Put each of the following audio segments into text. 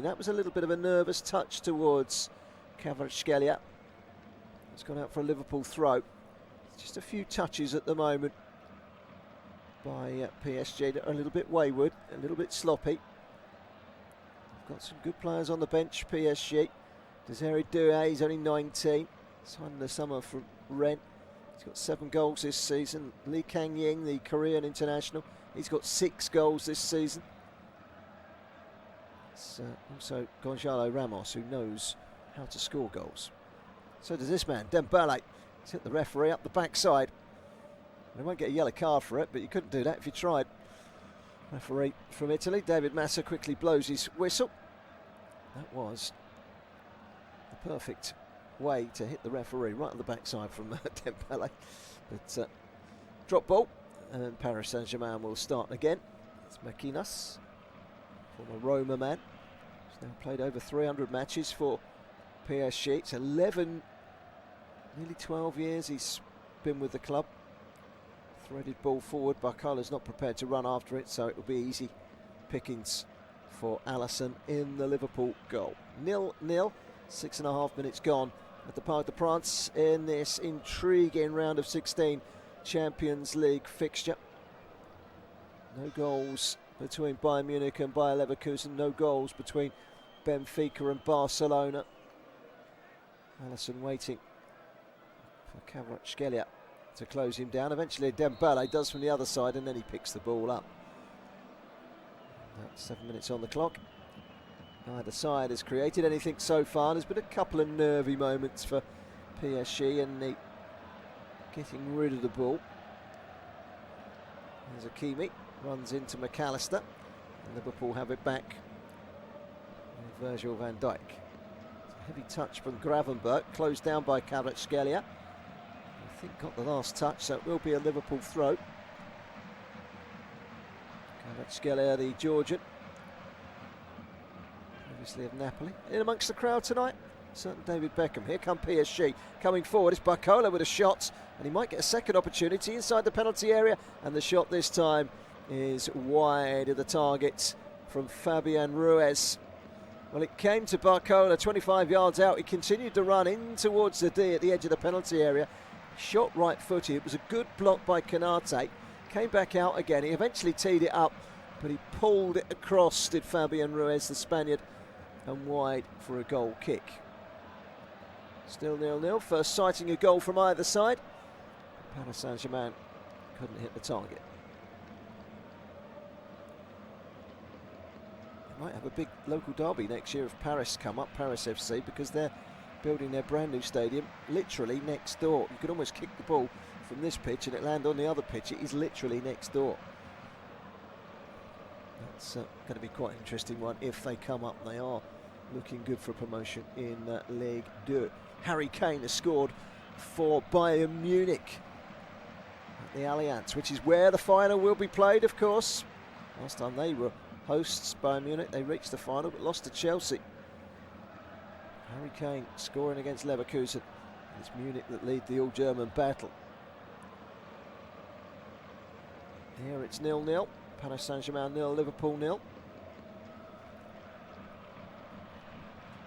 That was a little bit of a nervous touch towards Kvaratskhelia. It's gone out for a Liverpool throw. Just a few touches at the moment by PSG that are a little bit wayward, a little bit sloppy. They've got some good players on the bench, PSG. Desiree Doué, he's only 19, signed in the summer from Rennes. He's got 7 goals this season. Lee Kang-ying, the Korean international, he's got 6 goals this season. It's also Gonzalo Ramos, who knows how to score goals. So does this man, Dembele. He's hit the referee up the backside. They won't get a yellow card for it, but you couldn't do that if you tried. Referee from Italy, David Massa, quickly blows his whistle. That was the perfect way to hit the referee, right on the backside from Dembele. But drop ball, and Paris Saint-Germain will start again. It's Maquinas, former Roma man. He's now played over 300 matches for PSG. It's 11, nearly 12 years he's been with the club. Threaded ball forward. Barcola's not prepared to run after it, so it will be easy pickings for Alisson in the Liverpool goal. 0-0, 6.5 minutes gone at the Parc des Princes in this intriguing round of 16 Champions League fixture. No goals between Bayern Munich and Bayer Leverkusen. No goals between Benfica and Barcelona. Alisson waiting for Kvaratskhelia to close him down. Eventually Dembele does from the other side, and then he picks the ball up. That's 7 minutes on the clock. Neither side has created anything so far. There's been a couple of nervy moments for PSG and the getting rid of the ball. There's Hakimi, runs into McAllister, and Liverpool have it back with Virgil van Dijk. Heavy touch from Gravenberch, closed down by Kvaratskhelia. I think got the last touch, so it will be a Liverpool throw. Kvaratskhelia, the Georgian, obviously of Napoli. In amongst the crowd tonight, certain David Beckham. Here come PSG, coming forward. It's Barcola with a shot, and he might get a second opportunity inside the penalty area, and the shot this time is wide of the target from Fabian Ruiz. Well, it came to Barcola 25 yards out. He continued to run in towards the D at the edge of the penalty area. Shot right-footed. It was a good block by Canate. Came back out again. He eventually teed it up, but he pulled it across, did Fabian Ruiz, the Spaniard, and wide for a goal kick. Still 0-0. First sighting a goal from either side. Paris Saint-Germain couldn't hit the target. Might have a big local derby next year if Paris come up, Paris FC, because they're building their brand new stadium literally next door. You could almost kick the ball from this pitch and it land on the other pitch. It is literally next door. That's going to be quite an interesting one if they come up. They are looking good for promotion in Ligue 2. Harry Kane has scored for Bayern Munich at the Allianz, which is where the final will be played, of course. Last time they were hosts, Bayern Munich, they reached the final but lost to Chelsea. Harry Kane scoring against Leverkusen. It's Munich that lead the all-German battle. Here it's 0-0. Paris Saint-Germain 0, Liverpool 0.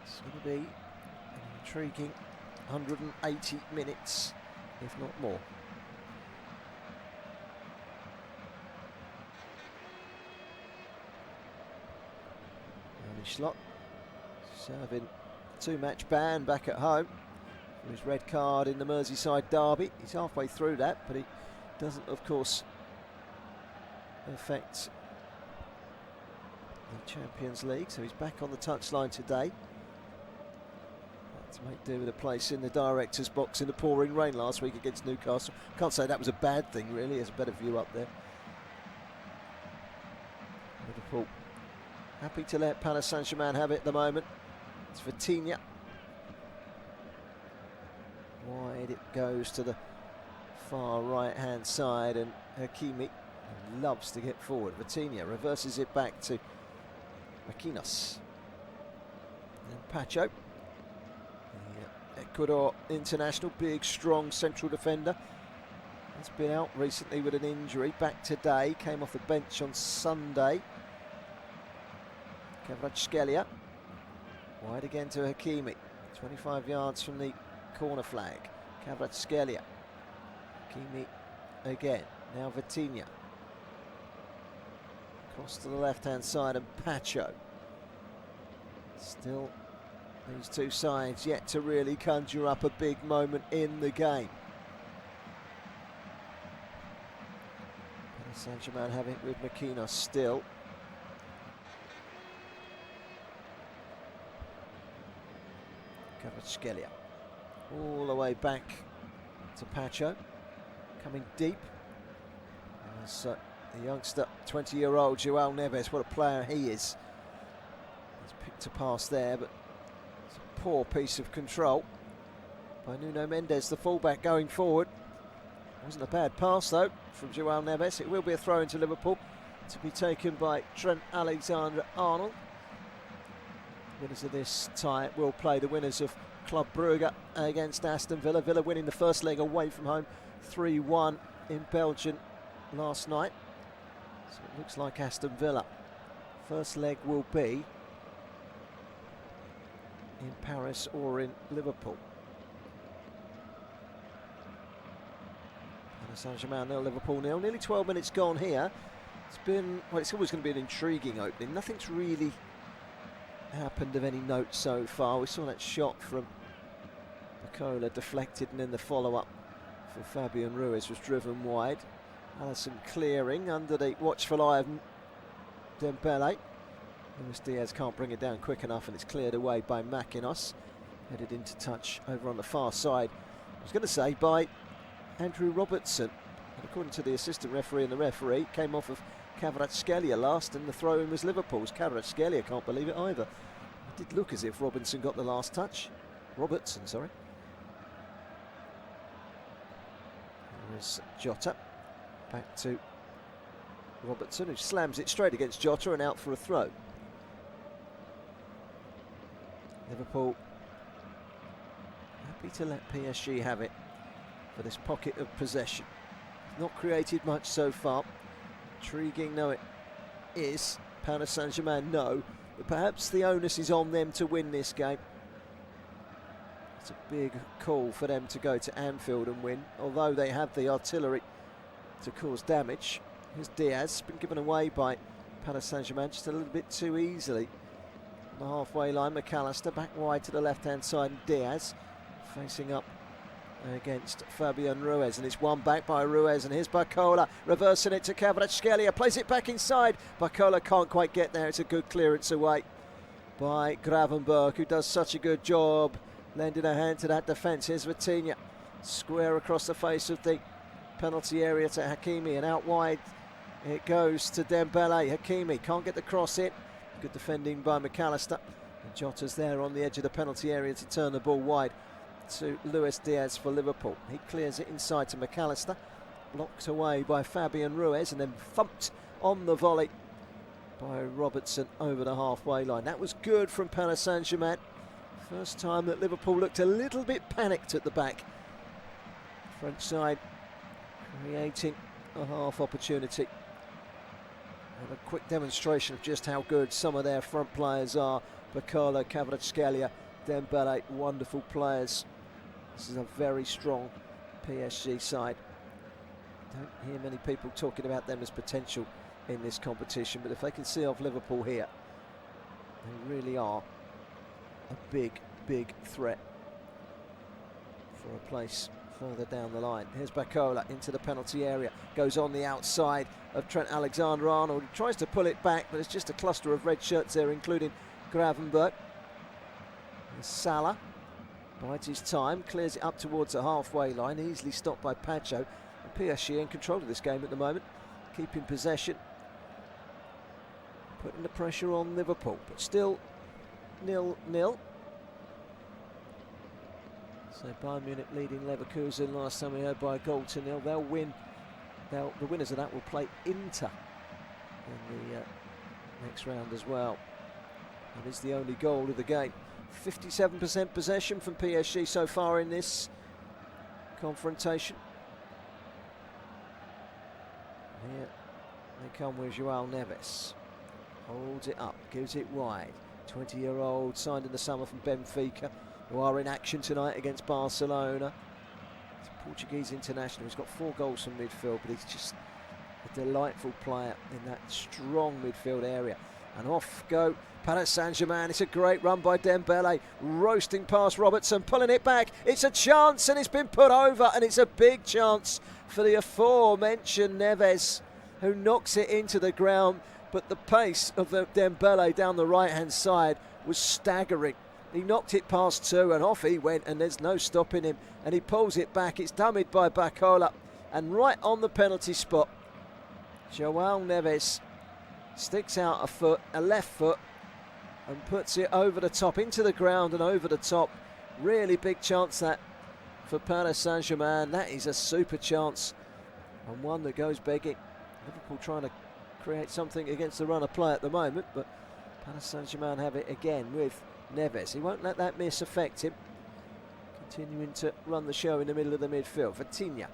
It's going to be an intriguing 180 minutes, if not more. Slot serving 2-match ban back at home for his red card in the Merseyside derby. He's halfway through that, but he doesn't, of course, affect the Champions League, so he's back on the touchline today. To make do with a place in the director's box in the pouring rain last week against Newcastle. Can't say that was a bad thing, really. There's a better view up there. Liverpool happy to let Paris Saint-Germain have it at the moment. It's Vitinha. Wide it goes to the far right-hand side, and Hakimi loves to get forward. Vitinha reverses it back to Maquinas. And Pacho, the Ecuador international, big, strong central defender. He's been out recently with an injury, back today, came off the bench on Sunday. Kvaratskhelia Wide again to Hakimi. 25 yards from the corner flag. Kvaratskhelia. Hakimi again. Now Vitinha. Cross to the left-hand side and Pacho. Still these two sides yet to really conjure up a big moment in the game. Paris Saint-Germain have it with Makina still. Kvaratskhelia. All the way back to Pacho. Coming deep. As the youngster, 20-year-old João Neves, what a player he is. He's picked a pass there, but it's a poor piece of control by Nuno Mendes, the fullback, going forward. Wasn't a bad pass though from João Neves. It will be a throw into Liverpool to be taken by Trent Alexander-Arnold. Winners of this tie will play the winners of Club Brugge against Aston Villa. Villa winning the first leg away from home 3-1 in Belgium last night. So it looks like Aston Villa. First leg will be in Paris or in Liverpool. Paris Saint-Germain 0, Liverpool 0. Nearly 12 minutes gone here. It's been, well, it's always going to be an intriguing opening. Nothing's really happened of any note so far. We saw that shot from Barcola deflected, and then the follow-up for Fabian Ruiz was driven wide. Alisson clearing under the watchful eye of Dembele. Luis Diaz can't bring it down quick enough, and it's cleared away by Makinos. Headed into touch over on the far side, I was going to say, by Andrew Robertson. And according to the assistant referee and the referee, came off of Kvaratskhelia last, and the throw-in was Liverpool's. Kvaratskhelia can't believe it either. It did look as if Robinson got the last touch. Robertson, sorry. There's Jota. Back to Robertson, who slams it straight against Jota and out for a throw. Liverpool happy to let PSG have it for this pocket of possession. Not created much so far. Intriguing though it is, Paris Saint-Germain know that perhaps the onus is on them to win this game. It's a big call for them to go to Anfield and win, although they have the artillery to cause damage. Here's Diaz, been given away by Paris Saint-Germain just a little bit too easily. On the halfway line, McAllister back wide to the left-hand side, and Diaz facing up against Fabian Ruiz, and it's won back by Ruiz, and here's Barcola reversing it to Kvaratskhelia, plays it back inside. Barcola can't quite get there. It's a good clearance away by Gravenberch, who does such a good job lending a hand to that defence. Here's Vitinha, square across the face of the penalty area to Hakimi, and out wide it goes to Dembele. Hakimi can't get the cross in. Good defending by McAllister, and Jota's there on the edge of the penalty area to turn the ball wide to Luis Diaz for Liverpool. He clears it inside to McAllister, blocked away by Fabian Ruiz, and then thumped on the volley by Robertson over the halfway line. That was good from Paris Saint-Germain. First time that Liverpool looked a little bit panicked at the back. French side creating a half opportunity. And a quick demonstration of just how good some of their front players are. Barcola, Kvaratskhelia, Dembele, wonderful players. This is a very strong PSG side. Don't hear many people talking about them as potential in this competition, but if they can see off Liverpool here, they really are a big, big threat for a place further down the line. Here's Barcola into the penalty area, goes on the outside of Trent Alexander-Arnold. He tries to pull it back, but it's just a cluster of red shirts there, including Gravenberch. Salah bides his time, clears it up towards the halfway line, easily stopped by Pacho. And PSG in control of this game at the moment, keeping possession, putting the pressure on Liverpool, but still 0-0. So Bayern Munich leading Leverkusen last time we heard by a goal to nil. They'll win. The winners of that will play Inter in the next round as well. That is the only goal of the game. 57% possession from PSG so far in this confrontation. Here they come with João Neves. Holds it up, gives it wide 20-year-old, signed in the summer from Benfica, who are in action tonight against Barcelona. He's a Portuguese international. He's got 4 goals from midfield, but he's just a delightful player in that strong midfield area. And off go Paris Saint-Germain. It's a great run by Dembele, roasting past Robertson, pulling it back. It's a chance, and it's been put over, and it's a big chance for the aforementioned Neves, who knocks it into the ground. But the pace of the Dembele down the right-hand side was staggering. He knocked it past 2, and off he went, and there's no stopping him. And he pulls it back. It's dummied by Bacola, and right on the penalty spot, João Neves sticks out a left foot, and puts it over the top, into the ground and over the top. Really big chance that for Paris Saint-Germain. That is a super chance, and one that goes begging. Liverpool trying to create something against the run of play at the moment, but Paris Saint-Germain have it again with Neves. He won't let that miss affect him. Continuing to run the show in the middle of the midfield. Vitinha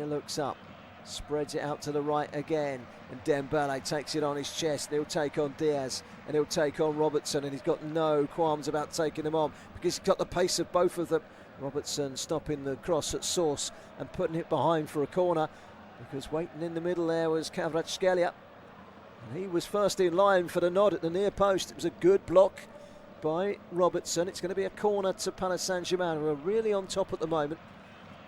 looks up, spreads it out to the right again, and Dembele takes it on his chest. He'll take on Diaz, and he'll take on Robertson, and he's got no qualms about taking them on because he's got the pace of both of them. Robertson stopping the cross at source and putting it behind for a corner, because waiting in the middle there was Kvaratskhelia, and he was first in line for the nod at the near post. It was a good block by Robertson. It's going to be a corner to Paris Saint-Germain, who are really on top at the moment.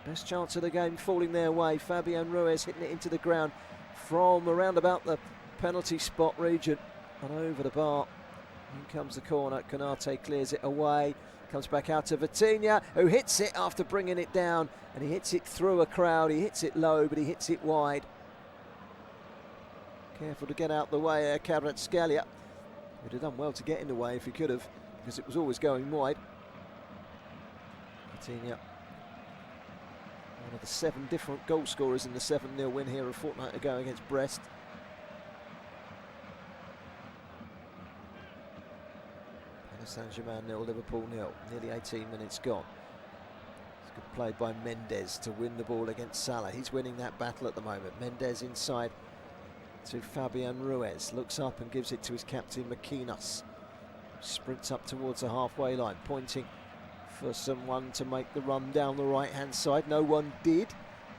Best chance of the game falling their way. Fabian Ruiz hitting it into the ground from around about the penalty spot region and over the bar. In comes the corner. Konate clears it away. Comes back out to Vitinha, who hits it after bringing it down, and he hits it through a crowd. He hits it low, but he hits it wide. Careful to get out the way there, Kvaratskhelia. Would have done well to get in the way if he could have, because it was always going wide. Vitinha, one of the 7 different goal scorers in the 7-0 win here a fortnight ago against Brest. Saint-Germain 0, Liverpool 0. Nearly 18 minutes gone. It's good play by Mendes to win the ball against Salah. He's winning that battle at the moment. Mendes inside to Fabian Ruiz. Looks up and gives it to his captain Maquinas. Sprints up towards the halfway line, pointing for someone to make the run down the right-hand side. No one did,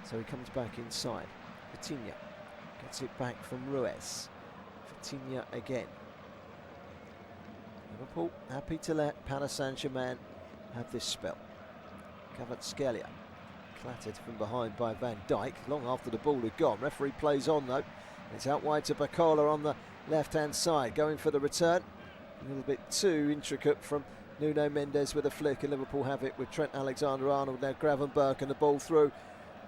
so he comes back inside. Vitinha gets it back from Ruiz. Vitinha again. Liverpool happy to let Paris Saint-Germain have this spell. Kvaratskhelia clattered from behind by Van Dijk long after the ball had gone. Referee plays on though. It's out wide to Bacola on the left-hand side, going for the return. A little bit too intricate from Nuno Mendes with a flick, and Liverpool have it with Trent Alexander-Arnold, now Gravenberch, and the ball through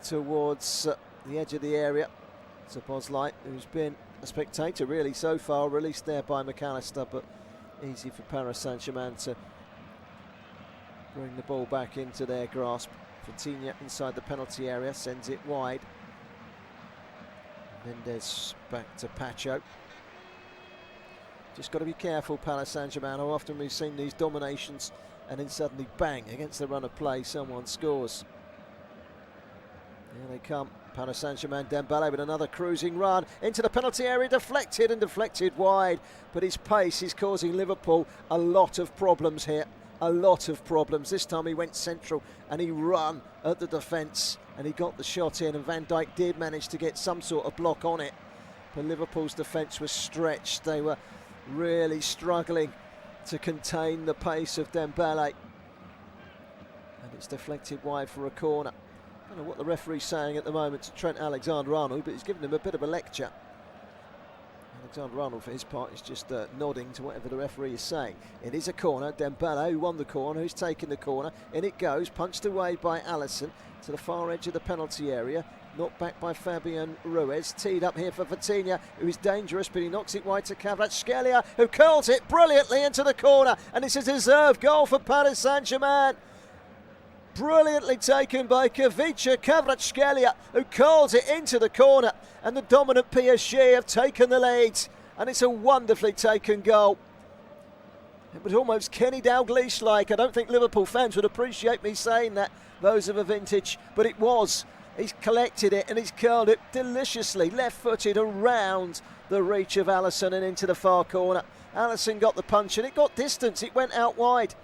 towards the edge of the area. Szoboszlai, who's been a spectator really so far, released there by McAllister, but easy for Paris Saint-Germain to bring the ball back into their grasp. Vitinha inside the penalty area, sends it wide. Mendes back to Pacho. Just got to be careful, Paris Saint-Germain. How often we've seen these dominations and then suddenly bang, against the run of play, someone scores. Here they come. Paris Saint-Germain, Dembele with another cruising run into the penalty area, deflected wide, but his pace is causing Liverpool a lot of problems here, a lot of problems. This time he went central and he ran at the defence and he got the shot in, and Van Dijk did manage to get some sort of block on it, but Liverpool's defence was stretched. They were really struggling to contain the pace of Dembele, and it's deflected wide for a corner. I don't know what the referee's saying at the moment to Trent Alexander-Arnold, but he's giving him a bit of a lecture. Alexander-Arnold, for his part, is just nodding to whatever the referee is saying. It is a corner. Dembele, who won the corner, who's taken the corner. In it goes, punched away by Alisson to the far edge of the penalty area. Knocked back by Fabian Ruiz. Teed up here for Vitinha, who is dangerous, but he knocks it wide to Kvaratskhelia, who curls it brilliantly into the corner. And it's a deserved goal for Paris Saint-Germain. Brilliantly taken by Kvaratskhelia, who curls it into the corner, and the dominant PSG have taken the lead, and it's a wonderfully taken goal. It was almost Kenny Dalglish-like. I don't think Liverpool fans would appreciate me saying that, those of a vintage, but it was. He's collected it and he's curled it deliciously, left-footed around the reach of Alisson and into the far corner. Alisson got the punch and it got distance, it went out wide.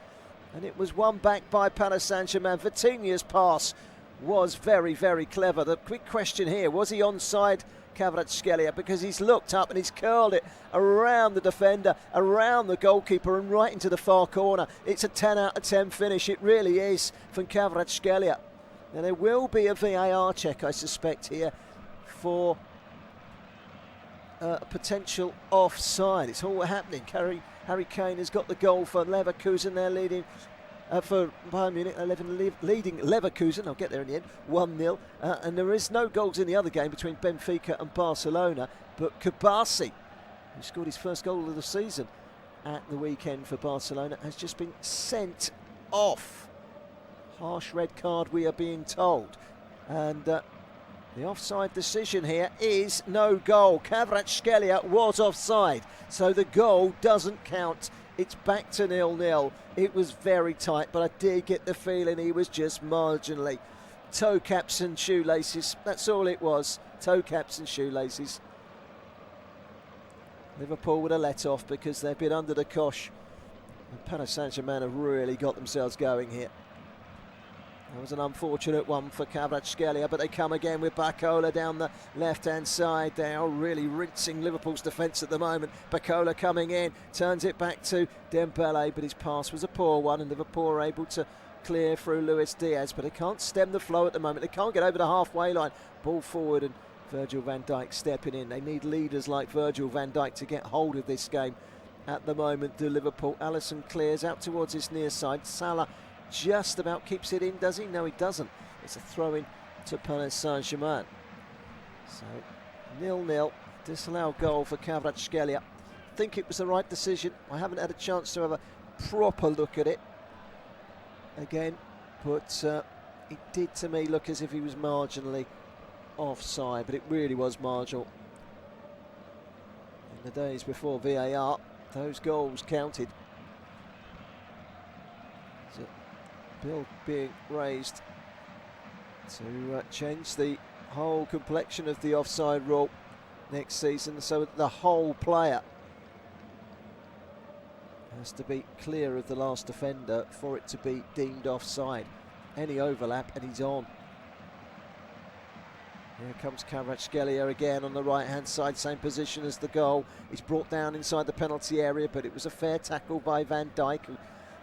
And it was won back by Paris Saint-Germain. Vitinha's pass was very, very clever. The quick question here, was he onside Kvaratskhelia? Because he's looked up and he's curled it around the defender, around the goalkeeper and right into the far corner. It's a 10 out of 10 finish, it really is, from Kvaratskhelia. Now there will be a VAR check, I suspect, here for potential offside. It's all happening. Harry Kane has got the goal for Leverkusen. They're leading for Bayern Munich. They're leading Leverkusen. I'll get there in the end. 1-0. And there is no goals in the other game between Benfica and Barcelona. But Kabasi, who scored his first goal of the season at the weekend for Barcelona, has just been sent off. Harsh red card, we are being told. And the offside decision here is no goal. Kvaratskhelia was offside, so the goal doesn't count. It's back to 0-0. It was very tight, but I did get the feeling he was just marginally. Toe caps and shoelaces, that's all it was. Toe caps and shoelaces. Liverpool would have let off because they've been under the cosh. And Paris Saint-Germain have really got themselves going here. That was an unfortunate one for Kvaratskhelia, but they come again with Barcola down the left-hand side. They are really rinsing Liverpool's defence at the moment. Barcola coming in, turns it back to Dembele, but his pass was a poor one, and Liverpool are able to clear through Luis Diaz, but they can't stem the flow at the moment. They can't get over the halfway line. Ball forward, and Virgil van Dijk stepping in. They need leaders like Virgil van Dijk to get hold of this game at the moment. Do Liverpool. Alisson clears out towards his near side. Salah just about keeps it in, does he? No, he doesn't. It's a throw-in to Paris Saint-Germain. So 0-0, disallowed goal for Kvaratskhelia. I think it was the right decision. I haven't had a chance to have a proper look at it again, but it did to me look as if he was marginally offside, but it really was marginal. In the days before VAR, those goals counted. Bill being raised to change the whole complexion of the offside rule next season, so the whole player has to be clear of the last defender for it to be deemed offside. Any overlap and he's on. Here comes Kvaratskhelia again on the right hand side, same position as the goal. He's brought down inside the penalty area, but it was a fair tackle by Van Dijk, who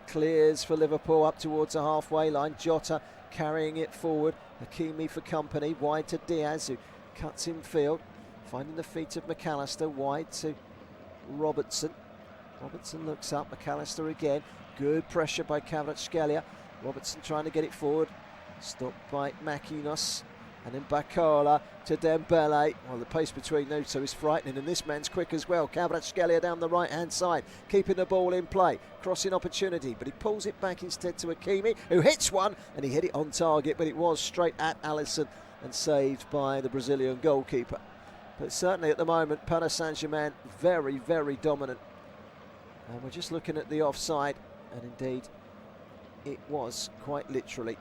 clears for Liverpool up towards the halfway line. Jota carrying it forward. Hakimi for company. Wide to Diaz, who cuts in field. Finding the feet of McAllister. Wide to Robertson. Robertson looks up. McAllister again. Good pressure by Kvaratskhelia. Robertson trying to get it forward. Stopped by Makinos. And then Barcola to Dembele. Well, the pace between those two is frightening, and this man's quick as well. Kvaratskhelia down the right-hand side, keeping the ball in play. Crossing opportunity, but he pulls it back instead to Hakimi, who hits one, and he hit it on target, but it was straight at Alisson and saved by the Brazilian goalkeeper. But certainly at the moment, Paris Saint-Germain very, very dominant. And we're just looking at the offside, and indeed, it was quite literally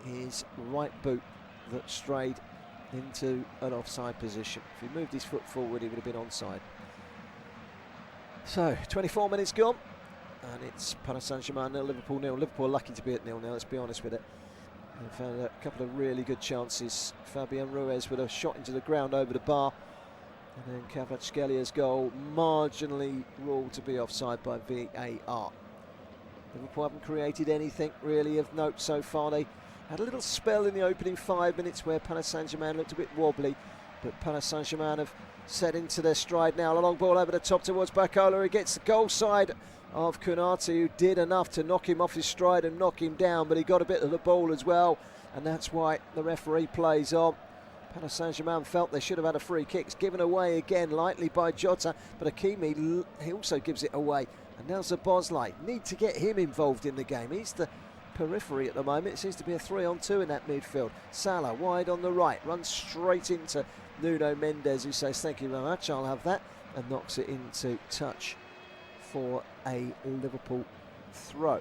his right boot that strayed into an offside position. If he moved his foot forward, he would have been onside. So 24 minutes gone, and it's Paris Saint-Germain 0, Liverpool 0. Liverpool are lucky to be at 0 now, let's be honest with it. They've found a couple of really good chances. Fabian Ruiz with a shot into the ground over the bar, and then Kvaratskelia's goal marginally ruled to be offside by VAR. Liverpool haven't created anything really of note so far. They had a little spell in the opening 5 minutes where Paris Saint-Germain looked a bit wobbly, but Paris Saint-Germain have set into their stride now. A long ball over the top towards Barcola. He gets the goal side of Konate, who did enough to knock him off his stride and knock him down, but he got a bit of the ball as well, and that's why the referee plays on. Paris Saint-Germain felt they should have had a free kick. It's given away again lightly by Jota, but Hakimi, he also gives it away. And now Szoboszlai, need to get him involved in the game. He's the periphery at the moment. It seems to be a 3-on-2 in that midfield. Salah wide on the right, runs straight into Nuno Mendes, who says thank you very much, I'll have that, and knocks it into touch for a Liverpool throw.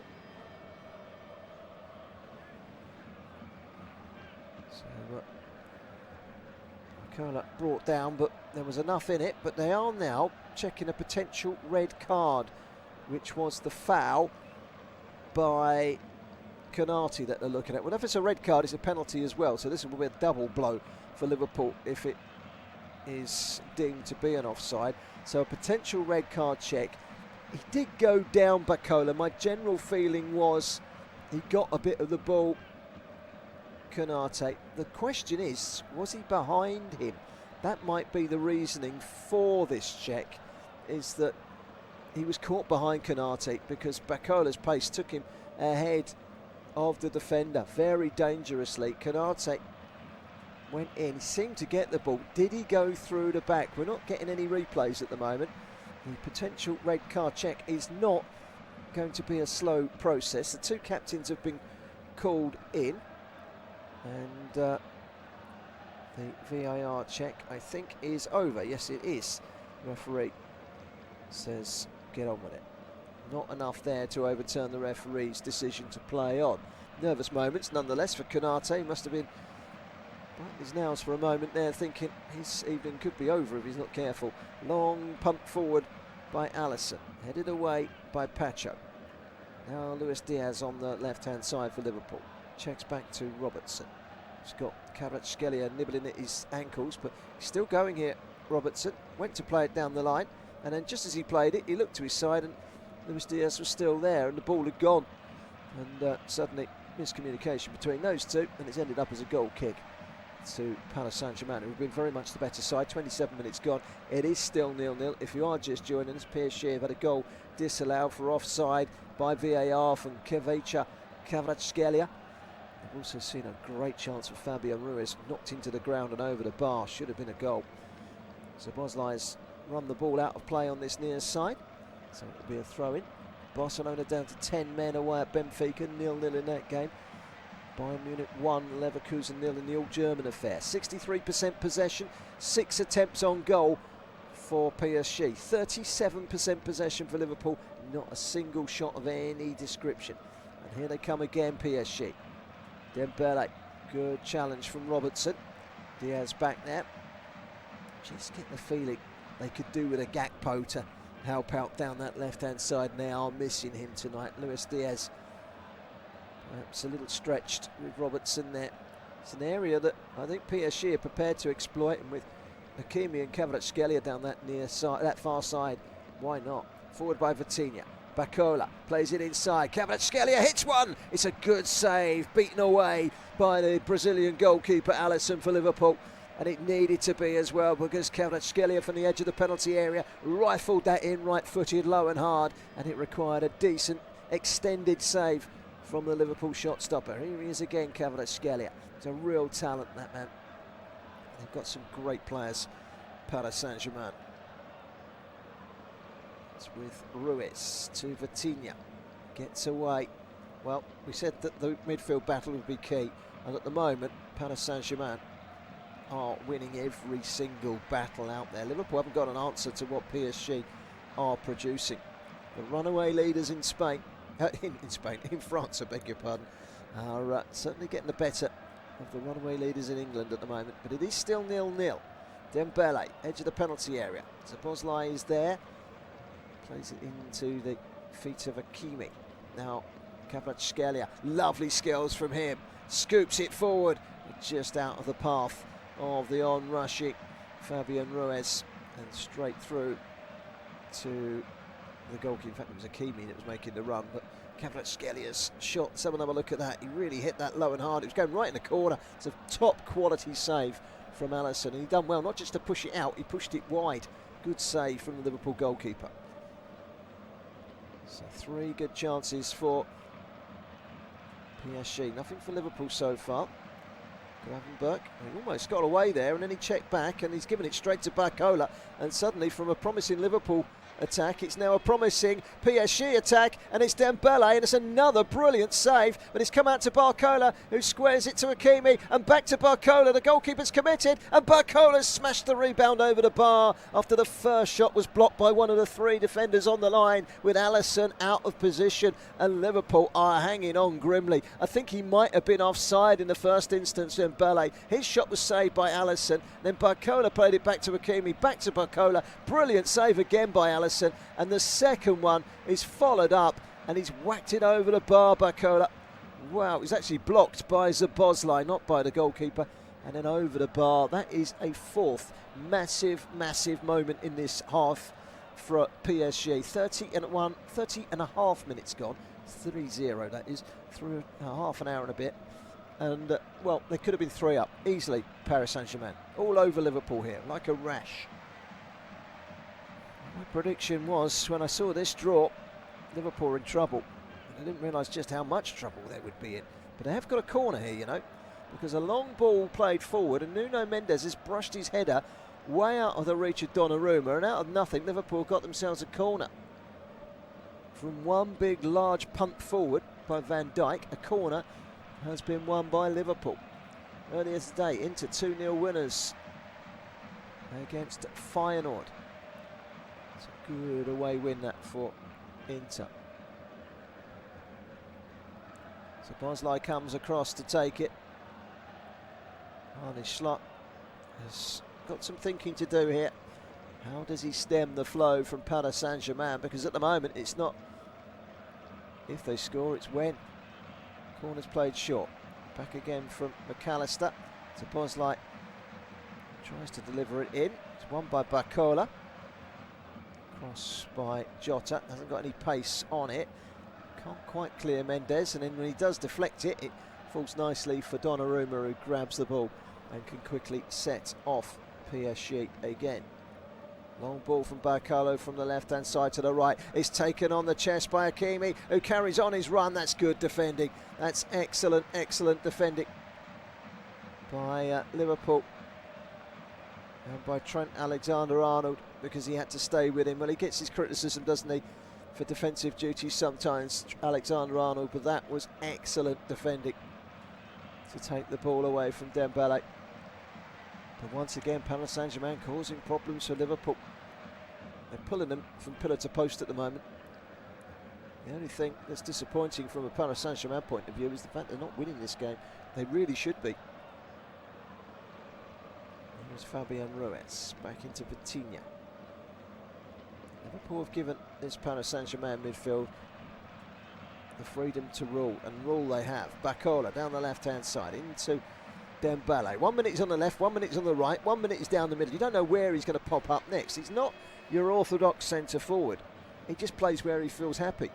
So Bacola brought down, but there was enough in it. But they are now checking a potential red card, which was the foul by Konate that they're looking at. Well, if it's a red card, it's a penalty as well. So this will be a double blow for Liverpool if it is deemed to be an offside. So a potential red card check. He did go down, Bacola. My general feeling was he got a bit of the ball, Konate. The question is, was he behind him? That might be the reasoning for this check, is that he was caught behind Konate because Bacola's pace took him ahead of the defender very dangerously. Konate went in, seemed to get the ball. Did he go through the back? We're not getting any replays at the moment. The potential red card check is not going to be a slow process. The two captains have been called in, and the VAR check, I think, is over. Yes, it is. Referee says get on with it. Not enough there to overturn the referee's decision to play on. Nervous moments nonetheless for Konate. He must have been biting his nails for a moment there, thinking his evening could be over if he's not careful. Long pump forward by Alisson, headed away by Pacho. Now Luis Diaz on the left-hand side for Liverpool. Checks back to Robertson. He's got Kvaratskhelia nibbling at his ankles, but he's still going here. Robertson went to play it down the line, and then just as he played it, he looked to his side, and Luis Diaz was still there, and the ball had gone. And suddenly, miscommunication between those two, and it's ended up as a goal kick to Paris Saint-Germain, who have been very much the better side. 27 minutes gone. It is still 0-0. If you are just joining us, PSG have had a goal disallowed for offside by VAR from Kvaratskhelia. I've also seen a great chance for Fabian Ruiz, knocked into the ground and over the bar. Should have been a goal. So Boslai's run the ball out of play on this near side. So it will be a throw-in. Barcelona down to 10 men away at Benfica, 0-0 in that game. Bayern Munich 1, Leverkusen 0 in the all-German affair. 63% possession, 6 attempts on goal for PSG. 37% possession for Liverpool, not a single shot of any description. And here they come again, PSG. Dembele, good challenge from Robertson. Diaz back there. Just get the feeling they could do with a Gakpo to help out down that left-hand side. They are missing him tonight. Luis Diaz, perhaps a little stretched with Robertson there. It's an area that I think PSG are prepared to exploit, and with Hakimi and Kvaratskhelia down that near side, that far side, why not? Forward by Vitinha. Bacola plays it inside. Kvaratskhelia hits one. It's a good save, beaten away by the Brazilian goalkeeper Alisson for Liverpool. And it needed to be as well, because Kvaratskhelia from the edge of the penalty area rifled that in right-footed, low and hard, and it required a decent extended save from the Liverpool shot stopper. Here he is again, Kvaratskhelia. He's a real talent, that man. They've got some great players, Paris Saint-Germain. It's with Ruiz to Vitinha. Gets away. Well, we said that the midfield battle would be key, and at the moment, Paris Saint-Germain are winning every single battle out there. Liverpool haven't got an answer to what PSG are producing. The runaway leaders in Spain, in France, I beg your pardon, are certainly getting the better of the runaway leaders in England at the moment, but it is still 0-0. Dembele, edge of the penalty area. Szoboszlai is there, plays it into the feet of Hakimi. Now Kvaratskhelia, lovely skills from him, scoops it forward, just out of the path of the on-rushing Fabian Ruiz, and straight through to the goalkeeper. In fact, it was Hakimi that was making the run, but Kvaratskelia's shot, let's have another look at that. He really hit that low and hard. It was going right in the corner. It's a top quality save from Alisson, and he done well not just to push it out, he pushed it wide. Good save from the Liverpool goalkeeper. So 3 good chances for PSG. Nothing for Liverpool so far. Gravenberch, he almost got away there, and then he checked back and he's given it straight to Bacola, and suddenly from a promising Liverpool attack. It's now a promising PSG attack, and it's Dembele, and it's another brilliant save, but it's come out to Barcola, who squares it to Hakimi, and back to Barcola. The goalkeeper's committed, and Barcola's smashed the rebound over the bar after the first shot was blocked by one of the three defenders on the line, with Alisson out of position, and Liverpool are hanging on grimly. I think he might have been offside in the first instance, Dembele. His shot was saved by Alisson, then Barcola played it back to Hakimi, back to Barcola. Brilliant save again by Alisson, and the second one is followed up, and he's whacked it over the bar, Barcola. Wow, it was actually blocked by Szoboszlai, not by the goalkeeper, and then over the bar. That is a fourth massive moment in this half for PSG. 30 and a half minutes gone. 3-0, that is, through half an hour and a bit. And, well, they could have been 3 up easily, Paris Saint-Germain. All over Liverpool here, like a rash. My prediction was, when I saw this draw, Liverpool were in trouble. And I didn't realise just how much trouble they would be in. But they have got a corner here, you know, because a long ball played forward, and Nuno Mendes has brushed his header way out of the reach of Donnarumma, and out of nothing, Liverpool got themselves a corner. From one big, large punt forward by Van Dijk, a corner has been won by Liverpool. Earlier today, Inter 2-0 winners against Feyenoord. It's a good away win, that, for Inter. So Bosley comes across to take it. Arne Slot has got some thinking to do here. How does he stem the flow from Paris Saint-Germain? Because at the moment it's not if they score, it's when. Corner's played short. Back again from McAllister. So Bosley tries to deliver it in. It's won by Barcola. Cross by Jota. Hasn't got any pace on it. Can't quite clear Mendes, and then when he does deflect it, it falls nicely for Donnarumma, who grabs the ball and can quickly set off PSG again. Long ball from Barcola from the left-hand side to the right. It's taken on the chest by Hakimi, who carries on his run. That's good defending. That's excellent defending by Liverpool. And by Trent Alexander-Arnold, because he had to stay with him. Well, he gets his criticism, doesn't he, for defensive duties sometimes, Alexander-Arnold, but that was excellent defending to take the ball away from Dembele. But once again, Paris Saint-Germain causing problems for Liverpool. They're pulling them from pillar to post at the moment. The only thing that's disappointing from a Paris Saint-Germain point of view is the fact they're not winning this game. They really should be. Here's Fabian Ruiz, back into Vitinha. Liverpool have given this Paris Saint-Germain midfield the freedom to rule, and rule they have. Barcola down the left-hand side into Dembele. 1 minute he's on the left, 1 minute he's on the right, 1 minute he's down the middle. You don't know where he's going to pop up next. He's not your orthodox centre forward. He just plays where he feels happy.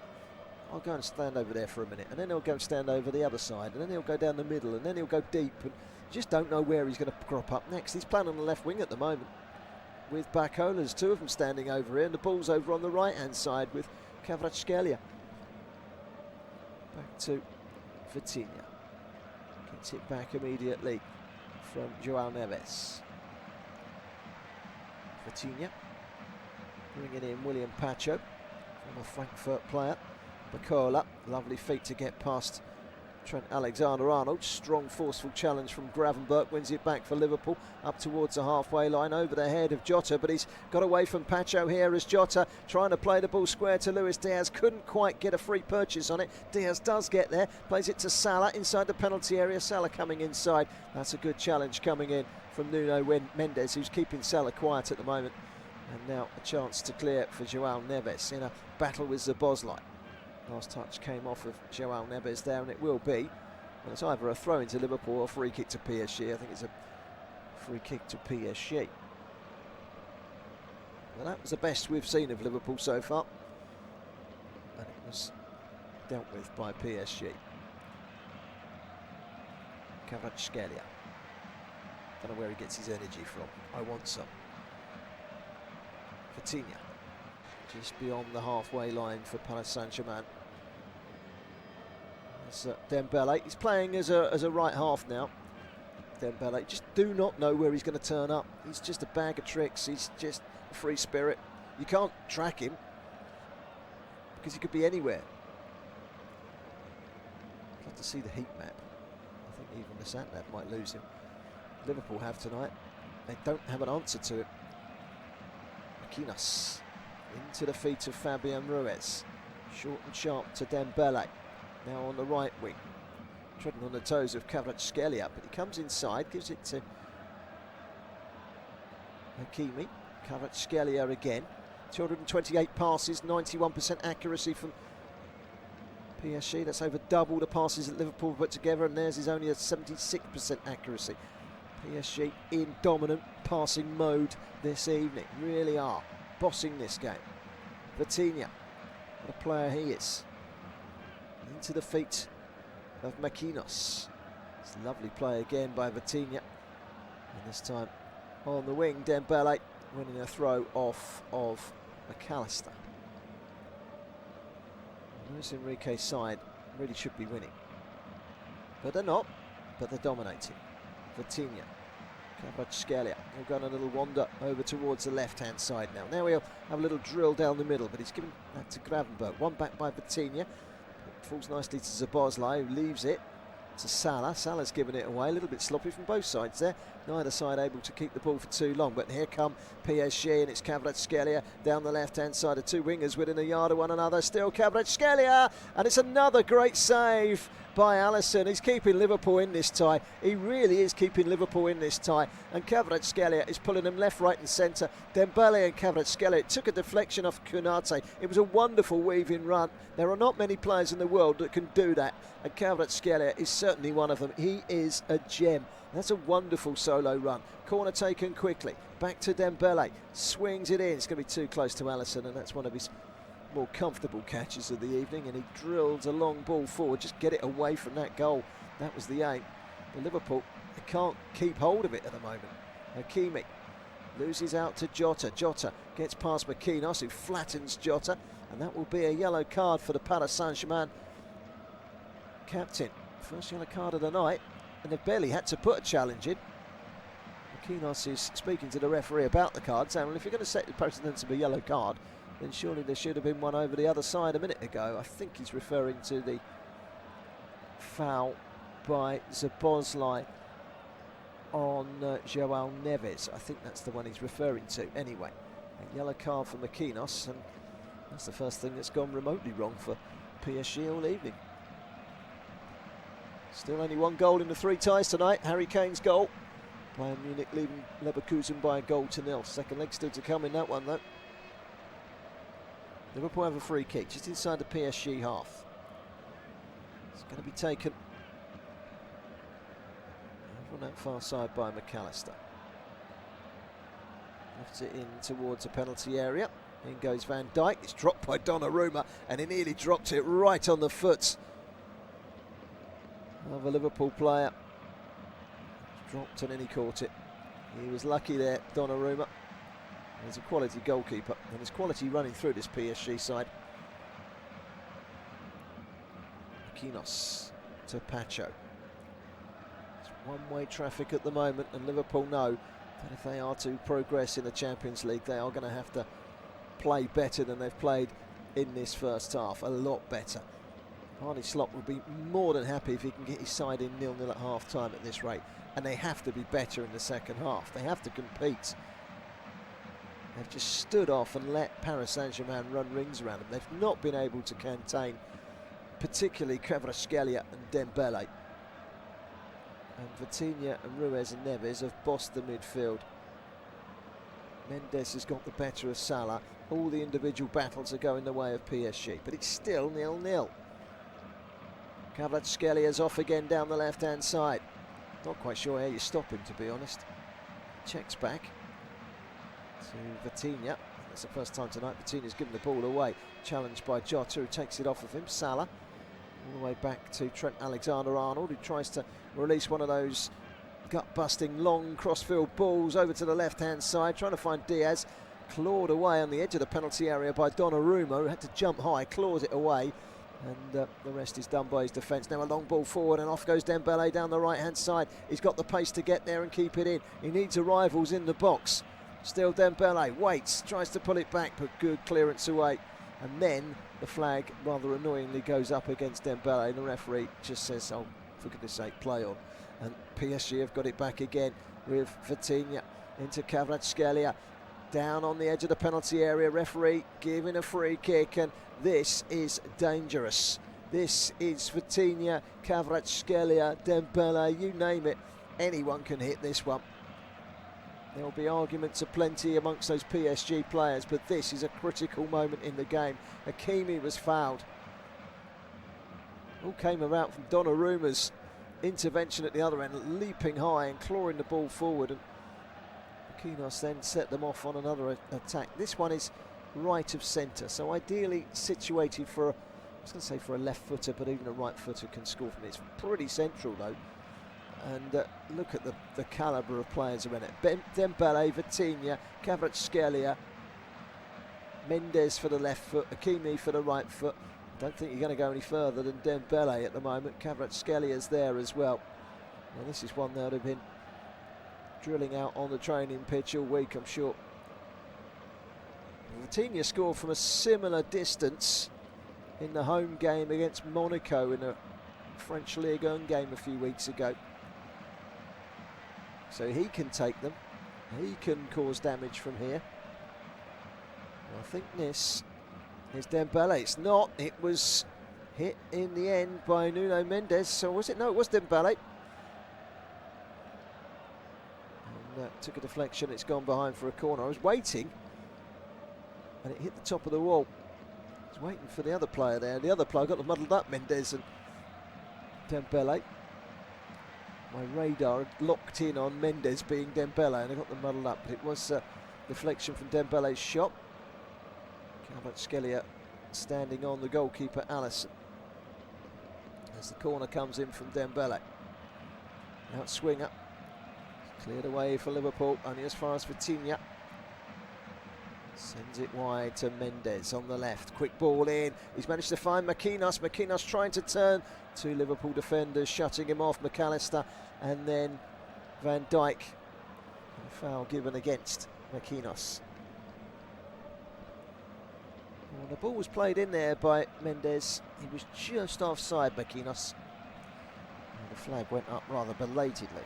I'll go and stand over there for a minute, and then he'll go and stand over the other side, and then he'll go down the middle, and then he'll go deep, and you just don't know where he's going to crop up next. He's playing on the left wing at the moment with Barcola's, 2 of them standing over here, and the ball's over on the right-hand side with Kvaratskhelia. Back to Vitinha. Gets it back immediately from João Neves. Vitinha bringing in William Pacho, former Frankfurt player. Barcola, lovely feat to get past Trent Alexander-Arnold. Strong, forceful challenge from Gravenberch, wins it back for Liverpool, up towards the halfway line, over the head of Jota, but he's got away from Pacho here as Jota trying to play the ball square to Luis Diaz. Couldn't quite get a free purchase on it. Diaz does get there, plays it to Salah inside the penalty area. Salah coming inside. That's a good challenge coming in from Nuno Mendes, who's keeping Salah quiet at the moment. And now a chance to clear for João Neves in a battle with Szoboszlai. Last touch came off of João Neves there, and it will be. Well, it's either a throw into Liverpool or a free kick to PSG. I think it's a free kick to PSG. Well, that was the best we've seen of Liverpool so far, and it was dealt with by PSG. Kvaratskhelia. Don't know where he gets his energy from. I want some. Vitinha. Just beyond the halfway line for Paris Saint-Germain. Dembele, he's playing as a right half now. Dembele, just do not know where he's going to turn up. He's just a bag of tricks. He's just a free spirit. You can't track him because he could be anywhere. I'd love to see the heat map. I think even the sat-nav might lose him. Liverpool have tonight. They don't have an answer to it. Marquinhos into the feet of Fabian Ruiz. Short and sharp to Dembele. Now on the right wing. Treading on the toes of Kvaratskhelia, but he comes inside, gives it to Hakimi. Kvaratskhelia again. 228 passes, 91% accuracy from PSG. That's over double the passes that Liverpool put together, and theirs is only a 76% accuracy. PSG in dominant passing mode this evening. Really are bossing this game. Vitinha, what a player he is. Into the feet of Marquinhos. It's a lovely play again by Vitinha. And this time on the wing, Dembele winning a throw off of McAllister. Luis Enrique's side really should be winning. But they're not, but they're dominating. Vitinha, Kvaratskhelia, they've gone a little wander over towards the left-hand side now. Now we'll have a little drill down the middle, but he's given that to Gravenberch. One back by Vitinha. It falls nicely to Szoboszlai, who leaves it to Salah. Salah's given it away, a little bit sloppy from both sides there. Neither side able to keep the ball for too long, but here come PSG, and it's Kvaratskhelia down the left-hand side. The two wingers within a yard of one another. Still Kvaratskhelia, and it's another great save by Alisson. He's keeping Liverpool in this tie. He really is keeping Liverpool in this tie, and Kvaratskhelia is pulling them left, right and centre. Dembele and Kvaratskhelia, it took a deflection off Konate. It was a wonderful weaving run. There are not many players in the world that can do that, and Kvaratskhelia is certainly one of them. He is a gem. That's a wonderful solo run. Corner taken quickly. Back to Dembele. Swings it in. It's going to be too close to Alisson, and that's one of his more comfortable catches of the evening, and he drills a long ball forward. Just get it away from that goal. That was the aim. But Liverpool, they can't keep hold of it at the moment. Hakimi loses out to Jota. Jota gets past Marquinhos, who flattens Jota, and that will be a yellow card for the Paris Saint-Germain captain. First yellow card of the night, and they've barely had to put a challenge in. Marquinhos is speaking to the referee about the card, saying, well, if you're going to set the precedence of a yellow card, then surely there should have been one over the other side a minute ago. I think he's referring to the foul by Szoboszlai on João Neves. I think that's the one he's referring to. Anyway, a yellow card for Marquinhos, and that's the first thing that's gone remotely wrong for PSG all evening. Still only one goal in the three ties tonight. Harry Kane's goal. Bayern Munich leading Leverkusen by a goal to nil. Second leg still to come in that one though. Liverpool have a free kick just inside the PSG half. It's going to be taken over on that far side by McAllister. Left it in towards the penalty area. In goes Van Dijk. It's dropped by Donnarumma, and he nearly dropped it right on the foot of a Liverpool player. Dropped and then he caught it. He was lucky there, Donnarumma. He's a quality goalkeeper, and there's quality running through this PSG side. Marquinhos to Pacho. It's one-way traffic at the moment, and Liverpool know that if they are to progress in the Champions League, they are going to have to play better than they've played in this first half, a lot better. Arne Slot will be more than happy if he can get his side in 0-0 at half-time at this rate, and they have to be better in the second half. They have to compete. They've just stood off and let Paris Saint-Germain run rings around them. They've not been able to contain particularly Kvaratskhelia and Dembele. And Vitinha and Ruiz and Neves have bossed the midfield. Mendes has got the better of Salah. All the individual battles are going the way of PSG, but it's still 0-0. Kvaratskhelia's off again down the left-hand side. Not quite sure how you stop him, to be honest. Checks back to Vitinha. That's the first time tonight Vitinha's given the ball away. Challenged by Jota, who takes it off of him. Salah all the way back to Trent Alexander-Arnold, who tries to release one of those gut-busting long crossfield balls over to the left-hand side, trying to find Diaz. Clawed away on the edge of the penalty area by Donnarumma, who had to jump high, claws it away, and the rest is done by his defence. Now a long ball forward, and off goes Dembele down the right-hand side. He's got the pace to get there and keep it in. He needs arrivals in the box. Still Dembele waits, tries to pull it back, but good clearance away. And then the flag rather annoyingly goes up against Dembele, and the referee just says, oh, for goodness sake, play on. And PSG have got it back again with Vitinha into Kvaratskhelia. Down on the edge of the penalty area, referee giving a free kick, and this is dangerous. This is Vitinha, Kvaratskhelia, Dembele, you name it. Anyone can hit this one. There'll be arguments aplenty amongst those PSG players, but this is a critical moment in the game. Hakimi was fouled. All came about from Donnarumma's intervention at the other end, leaping high and clawing the ball forward. And Marquinhos then set them off on another attack. This one is right of centre, so ideally situated for, I was going to say for a left footer, but even a right footer can score from it. It's pretty central though. And look at the calibre of players around it. Dembele, Vitinha, Kvaratskhelia, Mendes for the left foot, Hakimi for the right foot. I don't think you're going to go any further than Dembele at the moment. Kvaratskhelia's there as well. Well, this is one that would have been drilling out on the training pitch all week, I'm sure. Vitinha scored from a similar distance in the home game against Monaco in a French Ligue 1 game a few weeks ago. So he can take them, he can cause damage from here. I think this is Dembele. It's not, it was hit in the end by Nuno Mendes. So was it? No, it was Dembele. And took a deflection, it's gone behind for a corner. I was waiting and it hit the top of the wall. I was waiting for the other player there. The other player got muddled up, Mendes and Dembele. My radar had locked in on Mendes being Dembele and I got them muddled up, but it was a deflection from Dembele's shot. Kvaratskhelia standing on the goalkeeper Alisson as the corner comes in from Dembele. Out swinger, cleared away for Liverpool, only as far as Vitinha. Sends it wide to Mendes on the left. Quick ball in. He's managed to find Marquinhos. Marquinhos trying to turn. Two Liverpool defenders shutting him off. McAllister and then Van Dijk. A foul given against Marquinhos. Well, the ball was played in there by Mendes. He was just offside, Marquinhos. And the flag went up rather belatedly.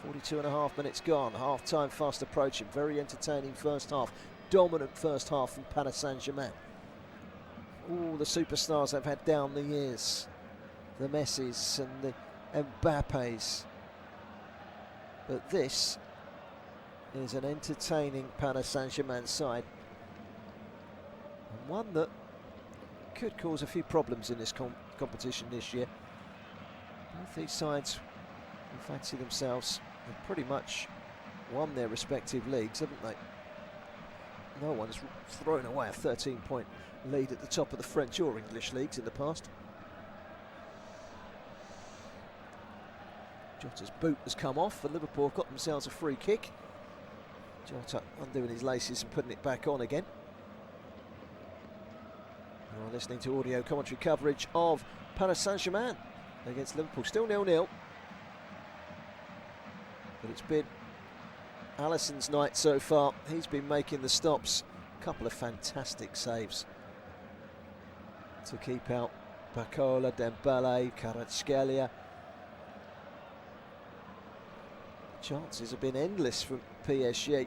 42.5 minutes gone, half-time fast approaching, very entertaining first half, dominant first half from Paris Saint-Germain. All the superstars they've had down the years, the Messis and the Mbappes. But this is an entertaining Paris Saint-Germain side, and one that could cause a few problems in this competition this year. Both these sides will fancy themselves. They've pretty much won their respective leagues, haven't they? No one's thrown away a 13-point lead at the top of the French or English leagues in the past. Jota's boot has come off and Liverpool have got themselves a free kick. Jota undoing his laces and putting it back on again. You're listening to audio commentary coverage of Paris Saint-Germain against Liverpool. Still 0-0. But it's been Alisson's night so far. He's been making the stops. A couple of fantastic saves to keep out Bacola, Dembele, Kvaratskhelia. Chances have been endless from PSG.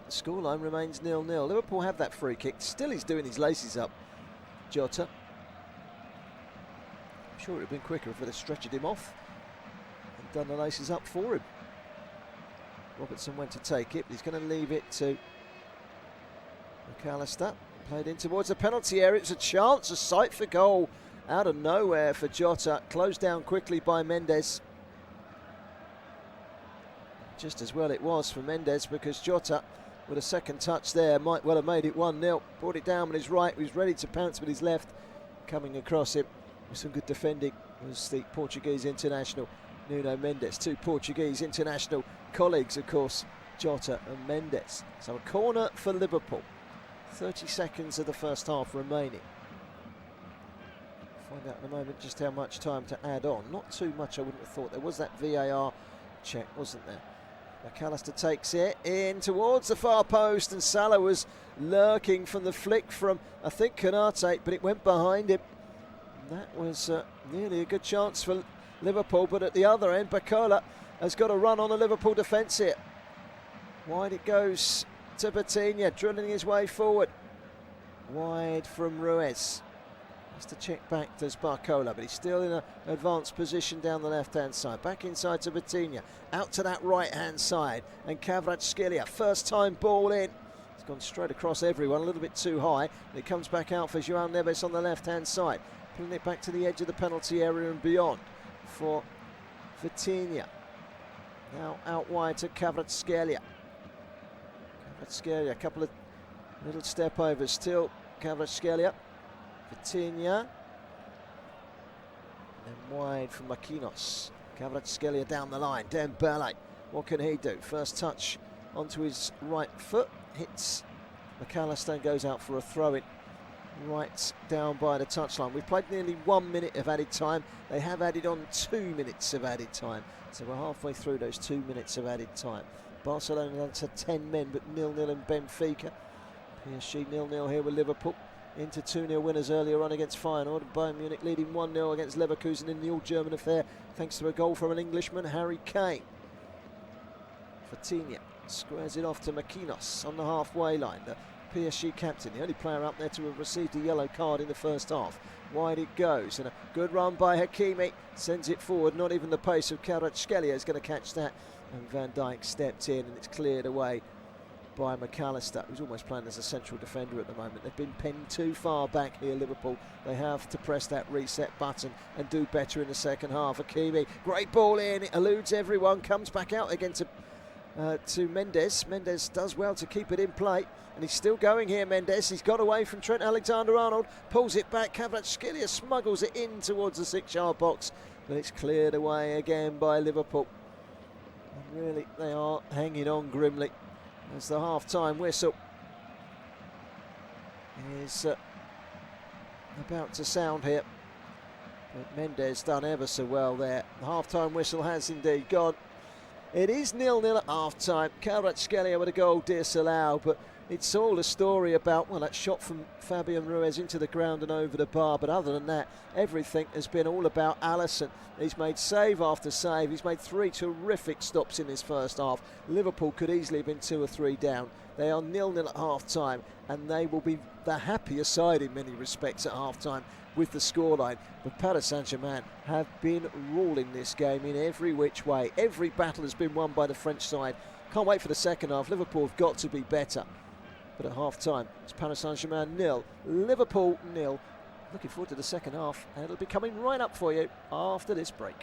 The scoreline remains 0-0. Liverpool have that free kick. Still he's doing his laces up, Jota. I'm sure it would have been quicker if they'd have stretched him off and done the laces up for him. Robertson went to take it, but he's going to leave it to McAllister. Played in towards the penalty area. It's a chance, a sight for goal out of nowhere for Jota. Closed down quickly by Mendes. Just as well it was for Mendes, because Jota, with a second touch there, might well have made it 1-0. Brought it down with his right, he was ready to pounce with his left. Coming across him with some good defending was the Portuguese international Nuno Mendes. Two Portuguese international colleagues, of course, Jota and Mendes. So a corner for Liverpool. 30 seconds of the first half remaining. Find out in a moment just how much time to add on. Not too much, I wouldn't have thought. There was that VAR check, wasn't there? McAllister takes it in towards the far post, and Salah was lurking from the flick from, I think, Konate, but it went behind him. And that was nearly a good chance for Liverpool, but at the other end, Bacola has got a run on the Liverpool defence here. Wide it goes to Batinha, drilling his way forward. Wide from Ruiz. Has to check back, does Barcola, but he's still in an advanced position down the left-hand side. Back inside to Batinha, out to that right-hand side, and Kvaratskhelia, first-time ball in. It's gone straight across everyone, a little bit too high, and it comes back out for João Neves on the left-hand side. Pulling it back to the edge of the penalty area and beyond for Vitinha. Now out wide to Kvaratskhelia. Kvaratskhelia, a couple of little step overs still. Kvaratskhelia. Vitinha, and wide from Marquinhos. Kvaratskhelia down the line. Dembele, what can he do? First touch onto his right foot, hits McAllister and goes out for a throw-in right down by the touchline. We've played nearly 1 minute of added time. They have added on 2 minutes of added time, so we're halfway through those 2 minutes of added time. Barcelona down to 10 men, but 0-0 in Benfica. PSG 0-0 here with Liverpool. Into 2-0 winners earlier on against Feyenoord. Bayern Munich leading 1-0 against Leverkusen in the all-German affair, thanks to a goal from an Englishman, Harry Kane. Vitinha squares it off to Marquinhos on the halfway line. The PSG captain, the only player up there to have received a yellow card in the first half. Wide it goes, and a good run by Hakimi. Sends it forward, not even the pace of Kvaratskhelia is going to catch that. And Van Dijk stepped in, and it's cleared away by McAllister, who's almost playing as a central defender at the moment. They've been pinned too far back here, Liverpool. They have to press that reset button and do better in the second half. Hakimi, great ball in, it eludes everyone, comes back out again to Mendes. Mendes does well to keep it in play, and he's still going here, Mendes. He's got away from Trent Alexander-Arnold, pulls it back. Kvaratskhelia smuggles it in towards the 6-yard box, but it's cleared away again by Liverpool. And really, they are hanging on grimly as the half-time whistle is about to sound here. But Mendes done ever so well there. The half-time whistle has indeed gone. It is 0-0 at half-time. Kvaratskhelia with a goal disallowed, but it's all a story about, well, that shot from Fabian Ruiz into the ground and over the bar. But other than that, everything has been all about Alisson. He's made save after save. He's made 3 terrific stops in this first half. Liverpool could easily have been 2 or 3 down. They are 0-0 at half-time, and they will be the happier side in many respects at half-time with the scoreline. But Paris Saint-Germain have been ruling this game in every which way. Every battle has been won by the French side. Can't wait for the second half. Liverpool have got to be better. But at half-time, it's Paris Saint-Germain 0, Liverpool 0. Looking forward to the second half, and it'll be coming right up for you after this break.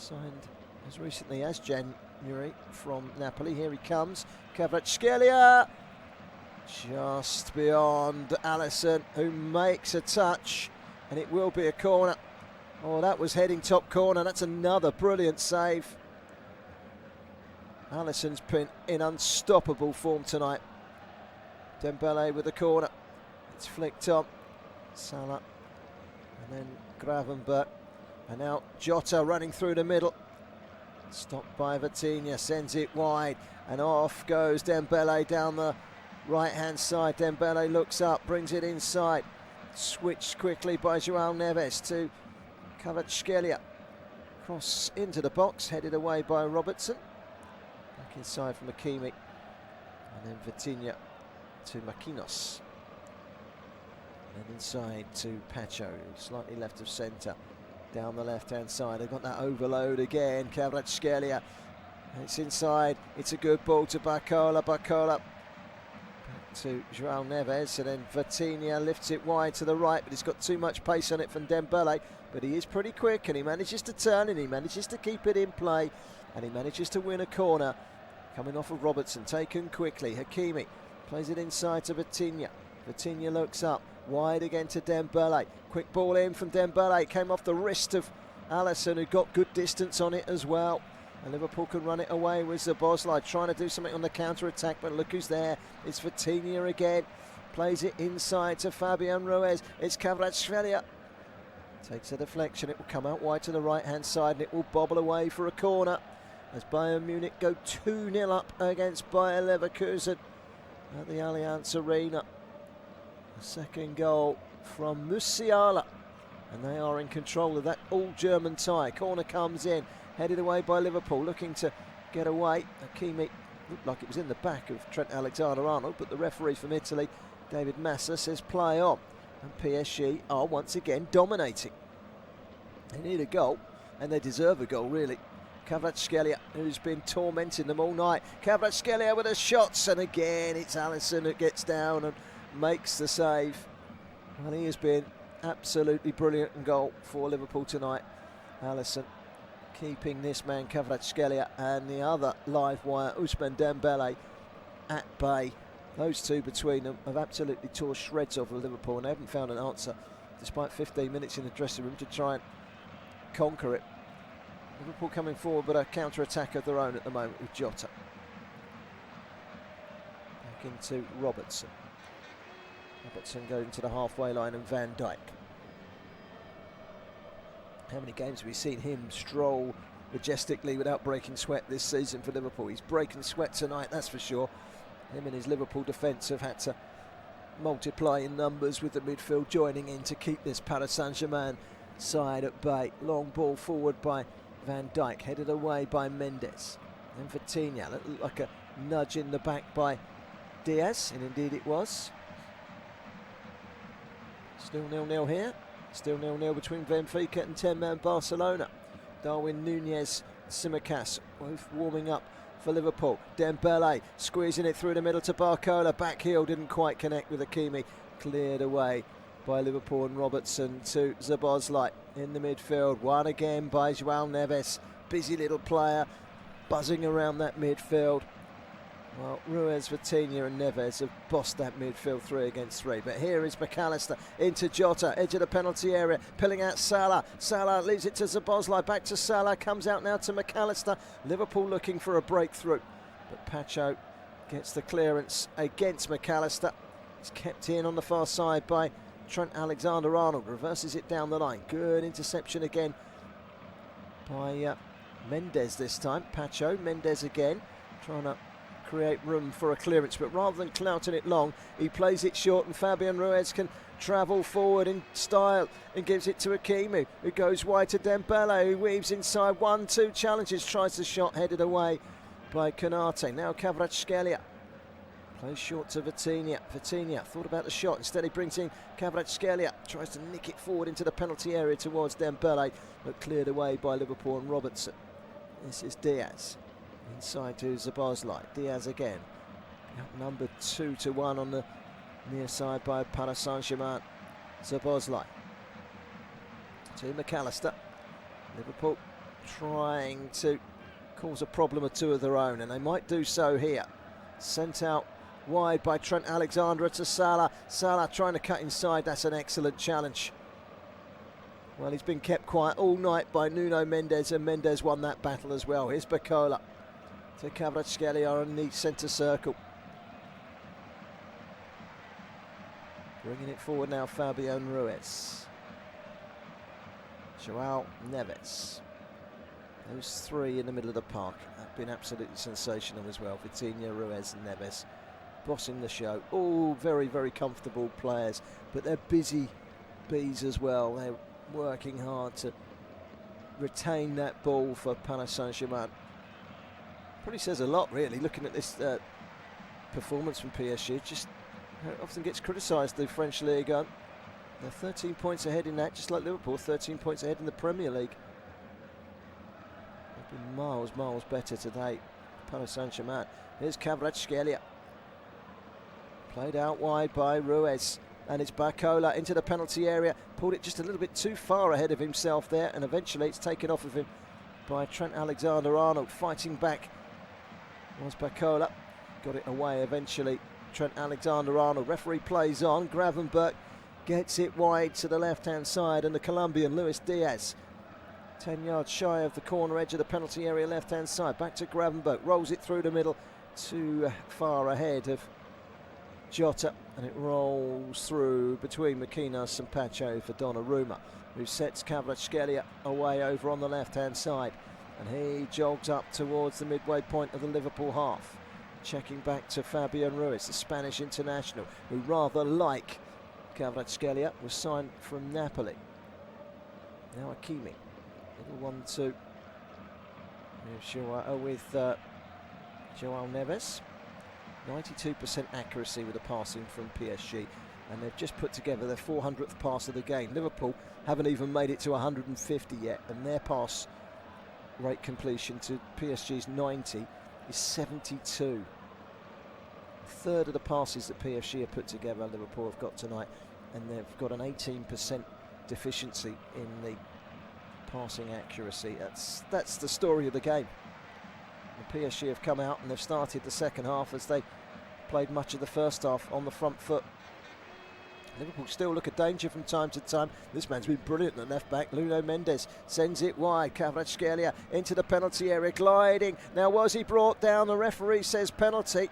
Signed as recently as January from Napoli. Here he comes. Kvaratskhelia. Just beyond Alisson, who makes a touch, and it will be a corner. Oh, that was heading top corner. That's another brilliant save. Alisson's been in unstoppable form tonight. Dembele with the corner. It's flicked on. Salah. And then Gravenberch. And now Jota running through the middle. Stopped by Vitinha. Sends it wide. And off goes Dembele down the right-hand side. Dembele looks up. Brings it inside. Switched quickly by João Neves to Kvaratskhelia. Cross into the box. Headed away by Robertson. Back inside from Hakimi. And then Vitinha to Marquinhos. And then inside to Pacho, slightly left of centre. Down the left-hand side, they've got that overload again. Kvaratskhelia, it's inside. It's a good ball to Barcola. Barcola back to João Neves, and then Vitinha lifts it wide to the right, but he's got too much pace on it from Dembele. But he is pretty quick, and he manages to turn, and he manages to keep it in play, and he manages to win a corner. Coming off of Robertson, taken quickly. Hakimi plays it inside to Vitinha. Vitinha looks up, wide again to Dembele. Quick ball in from Dembele, came off the wrist of Alisson, who got good distance on it as well. And Liverpool can run it away with Szoboszlai, trying to do something on the counter-attack, but look who's there. It's Vitinha again. Plays it inside to Fabian Ruiz. It's Kvaratskhelia. Takes a deflection, it will come out wide to the right-hand side, and it will bobble away for a corner as Bayern Munich go 2-0 up against Bayer Leverkusen at the Allianz Arena. The second goal from Musiala, and they are in control of that all-German tie. Corner comes in, headed away by Liverpool, looking to get away. Hakimi looked like it was in the back of Trent Alexander-Arnold, but the referee from Italy, David Massa, says play on. And PSG are once again dominating. They need a goal, and they deserve a goal, really. Kvaratskhelia, who's been tormenting them all night. Kvaratskhelia with the shots, and again it's Alisson who gets down and makes the save. And he has been absolutely brilliant in goal for Liverpool tonight. Alisson keeping this man Kvaratskhelia and the other live wire Ousmane Dembele at bay. Those two between them have absolutely tore shreds off of Liverpool, and they haven't found an answer, despite 15 minutes in the dressing room, to try and conquer it. Liverpool coming forward, but a counter-attack of their own at the moment with Jota. Back into Robertson. Robertson going to the halfway line, and Van Dijk. How many games have we seen him stroll majestically without breaking sweat this season for Liverpool? He's breaking sweat tonight, that's for sure. Him and his Liverpool defence have had to multiply in numbers, with the midfield joining in to keep this Paris Saint-Germain side at bay. Long ball forward by Van Dijk, headed away by Mendes. And Vitinha, looked like a nudge in the back by Diaz, and indeed it was. Still 0-0 here. Still 0-0 between Benfica and 10-man Barcelona. Darwin Núñez, Tsimikas, both warming up for Liverpool. Dembele squeezing it through the middle to Barcola. Back heel didn't quite connect with Hakimi. Cleared away by Liverpool, and Robertson to Szoboszlai in the midfield. Won again by João Neves. Busy little player buzzing around that midfield. Well, Ruiz, Vitinha and Neves have bossed that midfield 3 against 3. But here is McAllister into Jota, edge of the penalty area, pulling out Salah. Salah leaves it to Szoboszlai, back to Salah, comes out now to McAllister. Liverpool looking for a breakthrough, but Pacho gets the clearance against McAllister. It's kept in on the far side by Trent Alexander-Arnold, reverses it down the line. Good interception again by Mendes this time. Pacho, Mendes again, trying to create room for a clearance, but rather than clouting it long, he plays it short, and Fabian Ruiz can travel forward in style and gives it to Hakimi, who goes wide to Dembele, who weaves inside. 1-2 challenges, tries the shot, headed away by Konate. Now Kvaratskhelia plays short to Vitinha. Vitinha thought about the shot, instead he brings in Kvaratskhelia, tries to nick it forward into the penalty area towards Dembele, but cleared away by Liverpool and Robertson. This is Diaz. Inside to Szoboszlai. Diaz again. Outnumbered 2-1 on the near side by Paris Saint-Germain. Szoboszlai to McAllister. Liverpool trying to cause a problem or two of their own, and they might do so here. Sent out wide by Trent Alexander to Salah. Salah trying to cut inside. That's an excellent challenge. Well, he's been kept quiet all night by Nuno Mendes, and Mendes won that battle as well. Here's Bacola to Kvaratskhelia on the centre circle. Bringing it forward now, Fabian Ruiz. Joao Neves. Those three in the middle of the park have been absolutely sensational as well. Vitinha, Ruiz and Neves bossing the show. All very, very comfortable players, but they're busy bees as well. They're working hard to retain that ball for Paris Saint-Germain. Probably says a lot, really, looking at this performance from PSG. Just often gets criticised, the French League. They're 13 points ahead in that, just like Liverpool, 13 points ahead in the Premier League. They've been miles, miles better today. Paris Saint-Germain. Here's Kvaratskhelia. Played out wide by Ruiz. And it's Bacola into the penalty area. Pulled it just a little bit too far ahead of himself there. And eventually it's taken off of him by Trent Alexander-Arnold. Fighting back was Bacola. Got it away eventually. Trent Alexander-Arnold. Referee plays on. Gravenberch gets it wide to the left-hand side. And the Colombian, Luis Diaz, 10 yards shy of the corner edge of the penalty area, left-hand side. Back to Gravenberch. Rolls it through the middle. Too far ahead of Jota, and it rolls through between Makinas and Pacho for Donnarumma, who sets Kvaratskhelia away over on the left-hand side, and he jogs up towards the midway point of the Liverpool half. Checking back to Fabian Ruiz, the Spanish international, who rather like Kvaratskhelia was signed from Napoli. Now Hakimi, little 1-2 with Joao Neves. 92% accuracy with the passing from PSG, and they've just put together their 400th pass of the game. Liverpool haven't even made it to 150 yet, and their pass rate completion to PSG's 90 is 72. A third of the passes that PSG have put together, Liverpool have got tonight, and they've got an 18% deficiency in the passing accuracy. That's the story of the game. The PSG have come out and they've started the second half as they played much of the first half on the front foot. Liverpool still look a danger from time to time. This man's been brilliant at left back. Nuno Mendes sends it wide. Kvaratskhelia into the penalty area, gliding. Now was he brought down? The referee says penalty.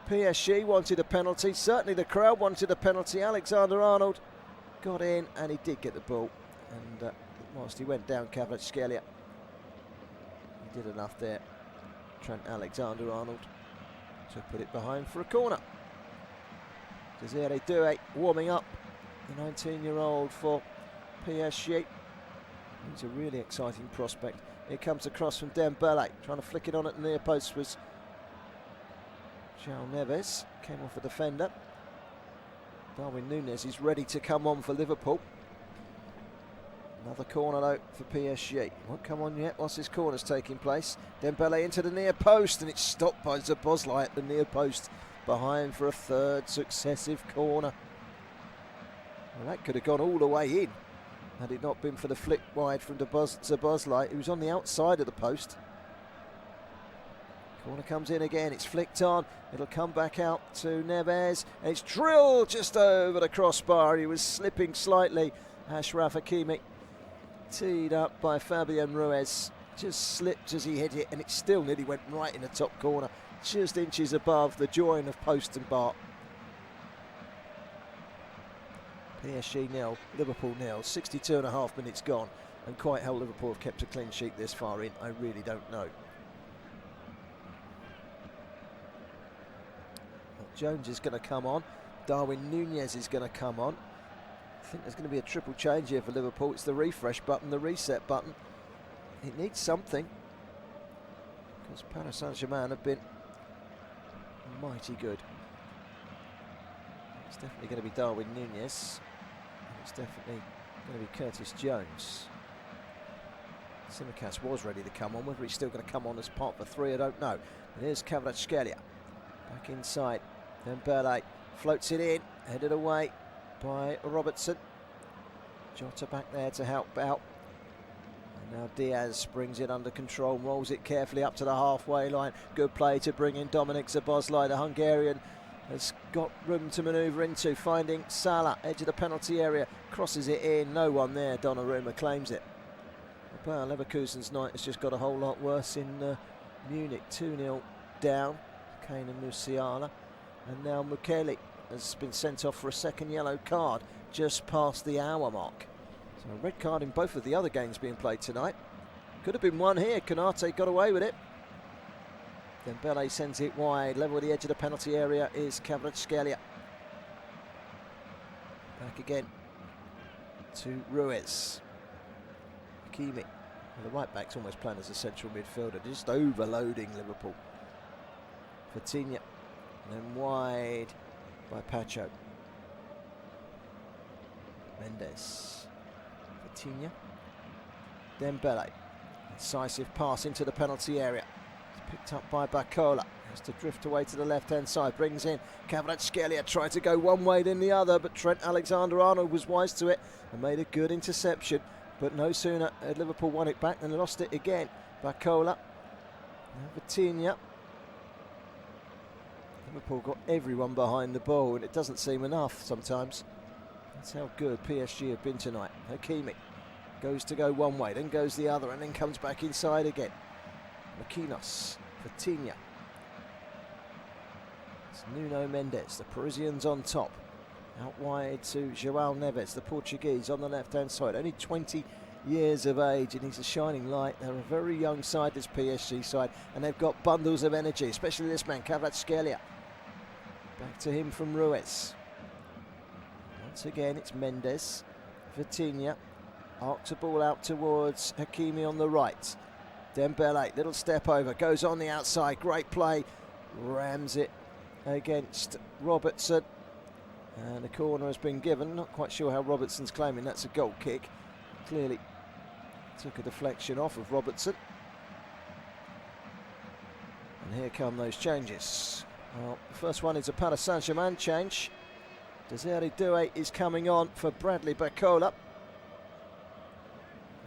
PSG wanted a penalty. Certainly the crowd wanted a penalty. Alexander-Arnold got in and he did get the ball. And whilst he went down, Kvaratskhelia, he did enough there. Trent Alexander-Arnold to put it behind for a corner. Desiree Doué warming up, the 19-year-old for PSG. He's a really exciting prospect. Here comes the cross from Dembele, trying to flick it on at the near post was Joao Neves. Came off a defender. Darwin Núñez is ready to come on for Liverpool. Another corner though for PSG. Won't come on yet whilst this corner's taking place. Dembele into the near post, and it's stopped by Szoboszlai at the near post, behind for a third successive corner. Well, that could have gone all the way in had it not been for the flick wide from Szoboszlai, who was on the outside of the post. Corner comes in again, it's flicked on, it'll come back out to Neves, and it's drilled just over the crossbar. He was slipping slightly, Achraf Hakimi. Teed up by Fabian Ruiz, just slipped as he hit it, and it still nearly went right in the top corner, just inches above the join of post and bar. PSG 0, Liverpool 0, 62.5 minutes gone, and quite how Liverpool have kept a clean sheet this far in, I really don't know. Well, Jones is going to come on, Darwin Núñez is going to come on. I think there's going to be a triple change here for Liverpool. It's the refresh button, the reset button. It needs something, because Paris Saint-Germain have been mighty good. It's definitely going to be Darwin Núñez. And it's definitely going to be Curtis Jones. Tsimikas was ready to come on. Whether he's still going to come on as part of the three, I don't know. But here's Kvaratskhelia. Back inside. Dembele floats it in, headed away by Robertson. Jota back there to help out. Now Diaz brings it under control, rolls it carefully up to the halfway line. Good play to bring in Dominik Szoboszlai. The Hungarian has got room to manoeuvre into, finding Salah, edge of the penalty area, crosses it in, no one there. Donnarumma claims it. Bayer Leverkusen's night has just got a whole lot worse in Munich. 2-0 down, Kane and Musiala, and now Mukiele has been sent off for a second yellow card just past the hour mark. So a red card in both of the other games being played tonight. Could have been one here. Konate got away with it. Dembele sends it wide. Level with the edge of the penalty area is Kvaratskhelia. Back again to Ruiz. Hakimi. Well, the right back's almost playing as a central midfielder, just overloading Liverpool. Vitinha. And then wide by Pacho. Mendes. Vitinha. Dembele. Incisive pass into the penalty area. It's picked up by Barcola. Has to drift away to the left-hand side. Brings in Kvaratskhelia. Tried to go one way then the other, but Trent Alexander-Arnold was wise to it and made a good interception. But no sooner had Liverpool won it back than lost it again. Barcola. Now Vitinha. Liverpool got everyone behind the ball, and it doesn't seem enough sometimes. That's how good PSG have been tonight. Hakimi goes to go one way, then goes the other, and then comes back inside again. Marquinhos, Vitinha. It's Nuno Mendes, the Parisians on top. Out wide to João Neves, the Portuguese, on the left-hand side. Only 20 years of age, and he's a shining light. They're a very young side, this PSG side, and they've got bundles of energy, especially this man, Kvaratskhelia. Back to him from Ruiz. Once again, it's Mendes. Vitinha arcs a ball out towards Hakimi on the right. Dembele, little step over, goes on the outside. Great play. Rams it against Robertson. And the corner has been given. Not quite sure how Robertson's claiming that's a goal kick. Clearly took a deflection off of Robertson. And here come those changes. Well, the first one is a Paris Saint-Germain change. Desiree Doué is coming on for Bradley Barcola.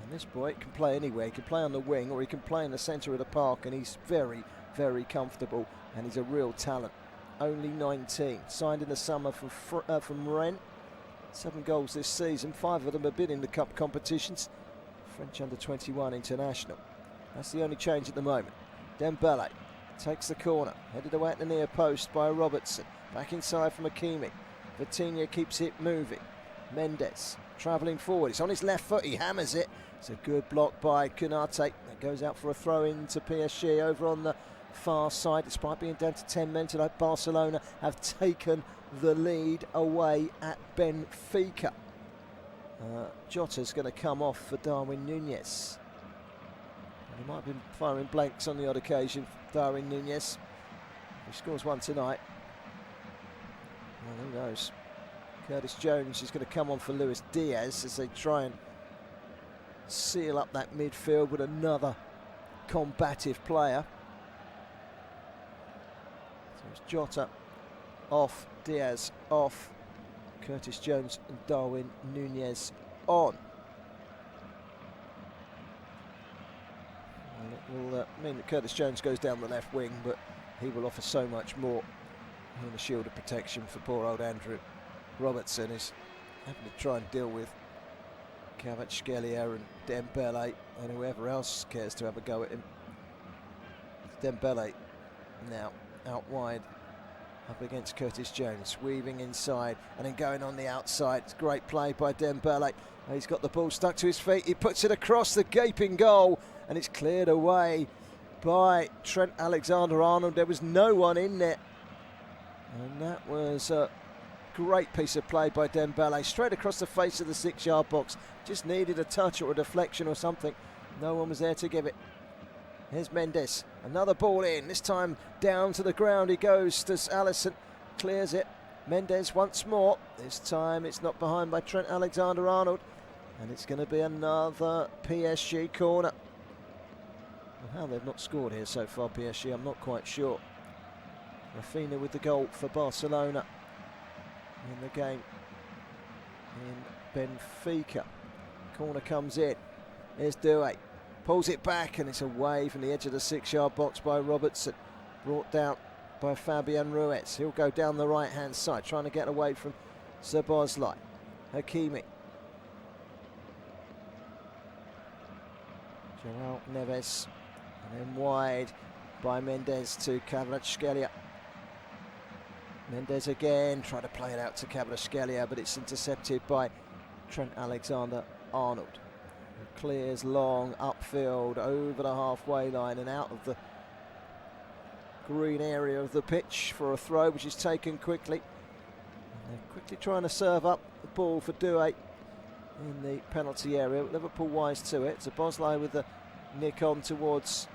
And this boy can play anywhere. He can play on the wing or he can play in the centre of the park, and he's very, very comfortable, and he's a real talent. Only 19, signed in the summer from Rennes. 7 goals this season, 5 of them have been in the cup competitions. French under-21 international. That's the only change at the moment. Dembele takes the corner, headed away at the near post by Robertson. Back inside from Hakimi. Vitinha keeps it moving. Mendes travelling forward. It's on his left foot. He hammers it. It's a good block by Konate. That goes out for a throw-in to PSG over on the far side. Despite being down to 10 men tonight, Barcelona have taken the lead away at Benfica. Jota's going to come off for Darwin Núñez. He might have been firing blanks on the odd occasion, Darwin Núñez. He scores one tonight. Well, who knows? Curtis Jones is going to come on for Luis Diaz as they try and seal up that midfield with another combative player. So it's Jota off, Diaz off, Curtis Jones and Darwin Núñez on. And it will mean that Curtis Jones goes down the left wing, but he will offer so much more in the shield of protection for poor old Andrew Robertson, is having to try and deal with Kvaratskhelia and Dembele and whoever else cares to have a go at him. Dembele now out wide up against Curtis Jones, weaving inside and then going on the outside. It's great play by Dembele. He's got the ball stuck to his feet. He puts it across the gaping goal and it's cleared away by Trent Alexander-Arnold. There was no one in there. And that was a great piece of play by Dembele, straight across the face of the 6-yard box. Just needed a touch or a deflection or something. No one was there to give it. Here's Mendes, another ball in, this time down to the ground he goes to Alisson, clears it. Mendes once more, this time it's knocked behind by Trent Alexander-Arnold, and it's going to be another PSG corner. Well, how they've not scored here so far, PSG, I'm not quite sure. Rafinha with the goal for Barcelona in the game in Benfica. Corner comes in. Here's Doué. pulls it back, and it's away from the edge of the 6-yard box by Robertson, brought down by Fabian Ruiz. He'll go down the right hand side, trying to get away from Szoboszlai. Hakimi, João Neves, and then wide by Mendes to Kvaratskhelia. Mendes again, trying to play it out to Kvaratskhelia, but it's intercepted by Trent Alexander-Arnold, who clears long upfield over the halfway line and out of the green area of the pitch for a throw, which is taken quickly. And they're quickly trying to serve up the ball for Doué in the penalty area. Liverpool wise to it. Szoboszlai with the nick on towards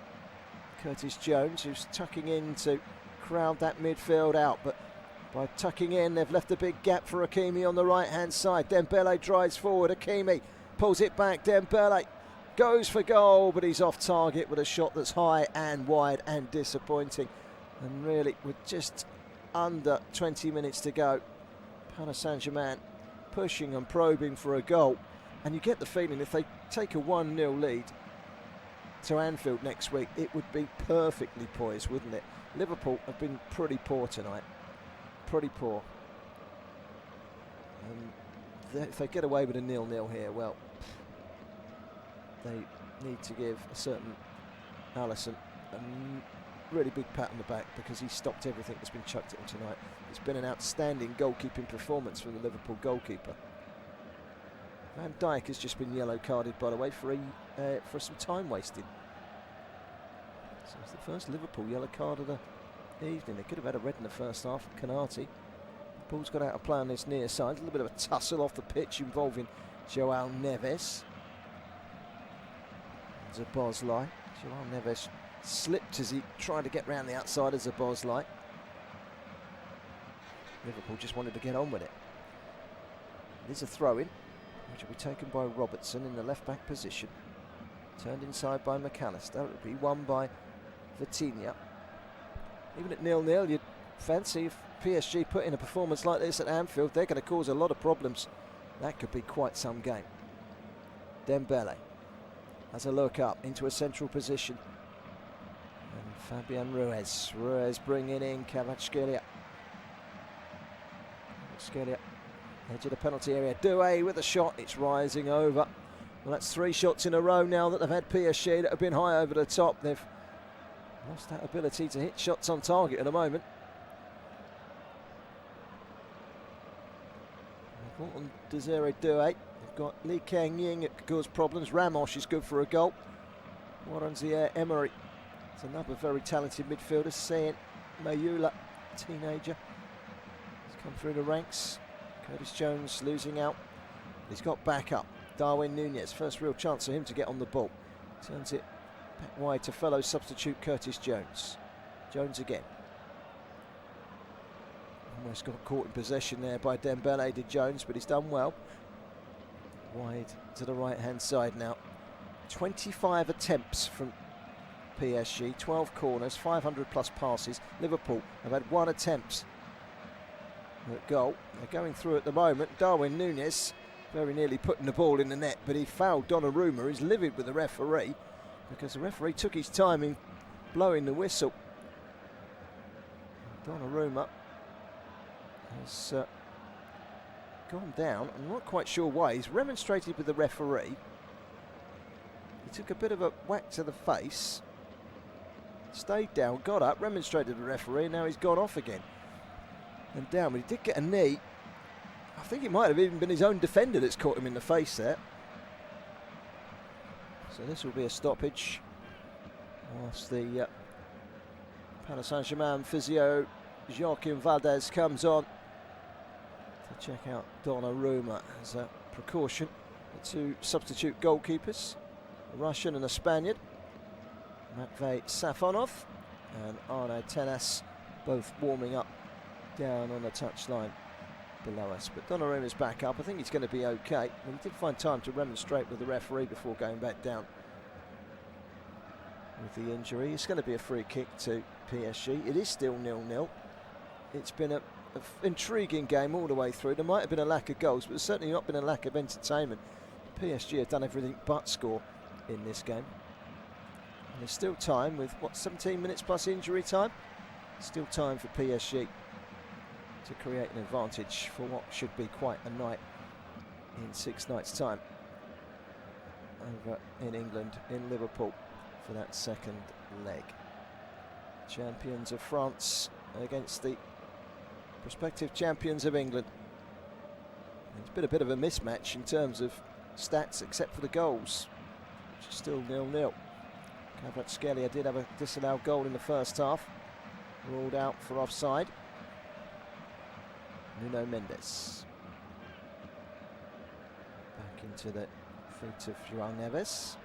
Curtis Jones, who's tucking in to crowd that midfield out, but by tucking in, they've left a big gap for Hakimi on the right-hand side. Dembele drives forward. Hakimi pulls it back. Dembele goes for goal, but he's off target with a shot that's high and wide and disappointing. And really, with just under 20 minutes to go, Paris Saint-Germain pushing and probing for a goal. And you get the feeling if they take a 1-0 lead to Anfield next week, it would be perfectly poised, wouldn't it? Liverpool have been pretty poor tonight. Pretty poor. And if they get away with a 0-0 here, well, they need to give a certain Alisson a really big pat on the back, because he stopped everything that's been chucked at him tonight. It's been an outstanding goalkeeping performance from the Liverpool goalkeeper. Van Dijk has just been yellow carded, by the way, for some time wasting. So it's the first Liverpool yellow card of the evening. They could have had a red in the first half. Kanate. The ball's got out of play on this near side. A little bit of a tussle off the pitch involving João Neves. Szoboszlai. João Neves slipped as he tried to get round the outside of Szoboszlai. Liverpool just wanted to get on with it. There's a throw-in, which will be taken by Robertson in the left-back position. Turned inside by McAllister. It will be won by Vitinha. Even at 0-0, you'd fancy if PSG put in a performance like this at Anfield, they're going to cause a lot of problems. That could be quite some game. Dembele has a look up into a central position. And Fabian Ruiz. Ruiz bringing in Kvaratskhelia. Kvaratskhelia, edge of the penalty area. Doué with a shot. It's rising over. Well, that's 3 shots in a row now that they've had PSG that have been high over the top. They've lost that ability to hit shots on target at the moment. On Desiree Doué. They've got Lee Kang-Ying that could cause problems. Ramos is good for a goal. Warren Emery. It's another very talented midfielder. Saint Mayula, teenager. He's come through the ranks. Curtis Jones losing out. He's got backup. Darwin Núñez, first real chance for him to get on the ball. Turns it back wide to fellow substitute Curtis Jones. Jones again. Almost got caught in possession there by Dembele, did Jones, but he's done well. Wide to the right-hand side now. 25 attempts from PSG, 12 corners, 500 plus passes. Liverpool have had 1 attempt at goal. They're going through at the moment. Darwin Núñez very nearly putting the ball in the net, but he fouled Donnarumma. He's livid with the referee because the referee took his time in blowing the whistle. Donnarumma has gone down. I'm not quite sure why. He's remonstrated with the referee. He took a bit of a whack to the face, stayed down, got up, remonstrated with the referee, now he's gone off again and down. But he did get a knee. I think it might have even been his own defender that's caught him in the face there. So this will be a stoppage whilst the Paris Saint-Germain physio Joaquim Valdez comes on to check out Donnarumma as a precaution. The 2 substitute goalkeepers, a Russian and a Spaniard, Matvey Safonov and Arnaud Tenas, both warming up down on the touchline below us. But Donnarumma's back up. I think he's going to be okay. He did find time to remonstrate with the referee before going back down with the injury. It's going to be a free kick to PSG. It is still 0-0. It's been an intriguing game all the way through. There might have been a lack of goals, but there's certainly not been a lack of entertainment. PSG have done everything but score in this game. there's still time with, what, 17 minutes plus injury time? Still time for PSG to create an advantage for what should be quite a night in 6 nights' time over in England, in Liverpool, for that second leg. Champions of France against the prospective champions of England. It's been a bit of a mismatch in terms of stats, except for the goals, which is still 0-0. Kvaratskhelia did have a disallowed goal in the first half, ruled out for offside. Nuno Mendes back into the feet of João Neves.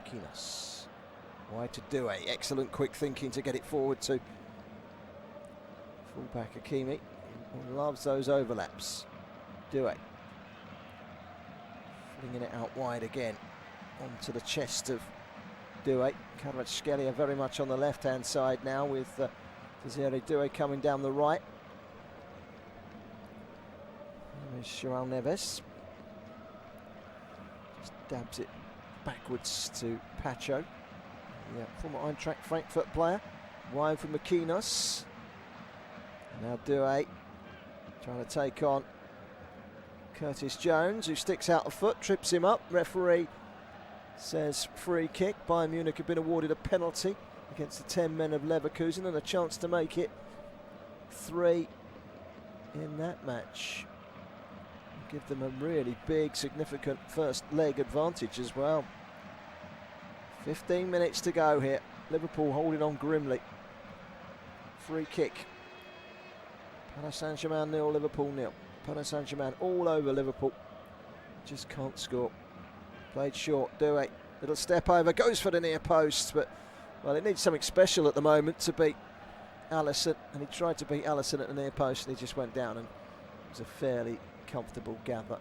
Marquinhos wide to Doué. Excellent quick thinking to get it forward to fullback Hakimi, who loves those overlaps. Doué flinging it out wide again onto the chest of Doué. Kvaratskhelia very much on the left hand side now, with Desiree Doué coming down the right. There's João Neves. Just dabs it backwards to Pacho. Yeah, former Eintracht Frankfurt player. Wide from Marquinhos. Now Doué trying to take on Curtis Jones, who sticks out a foot, trips him up. Referee says free kick. Bayern Munich have been awarded a penalty against the 10 men of Leverkusen and a chance to make it 3 in that match. Give them a really big, significant first leg advantage as well. 15 minutes to go here. Liverpool holding on grimly. Free kick. Paris Saint-Germain 0, Liverpool 0. Paris Saint-Germain all over Liverpool. Just can't score. Played short. Doué. Little step over. Goes for the near post, but well, it needs something special at the moment to beat Alisson, and he tried to beat Alisson at the near post and he just went down, and it was a fairly comfortable gather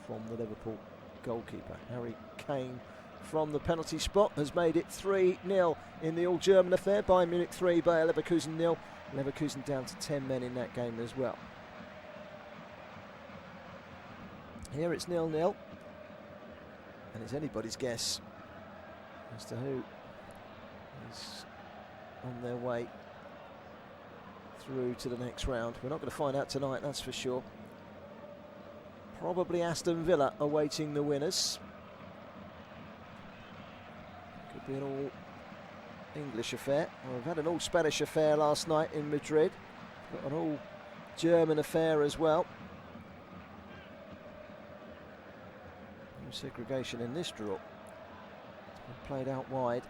from the Liverpool goalkeeper. Harry Kane from the penalty spot has made it 3-0 in the all-German affair. Bayern Munich 3, Bayer Leverkusen 0. Leverkusen down to 10 men in that game as well. Here it's 0-0, and it's anybody's guess as to who is on their way through to the next round. We're not going to find out tonight, that's for sure. Probably Aston Villa awaiting the winners. Could be an all-English affair. Well, we've had an all-Spanish affair last night in Madrid. Got an all-German affair as well. No segregation in this draw. It's been played out wide.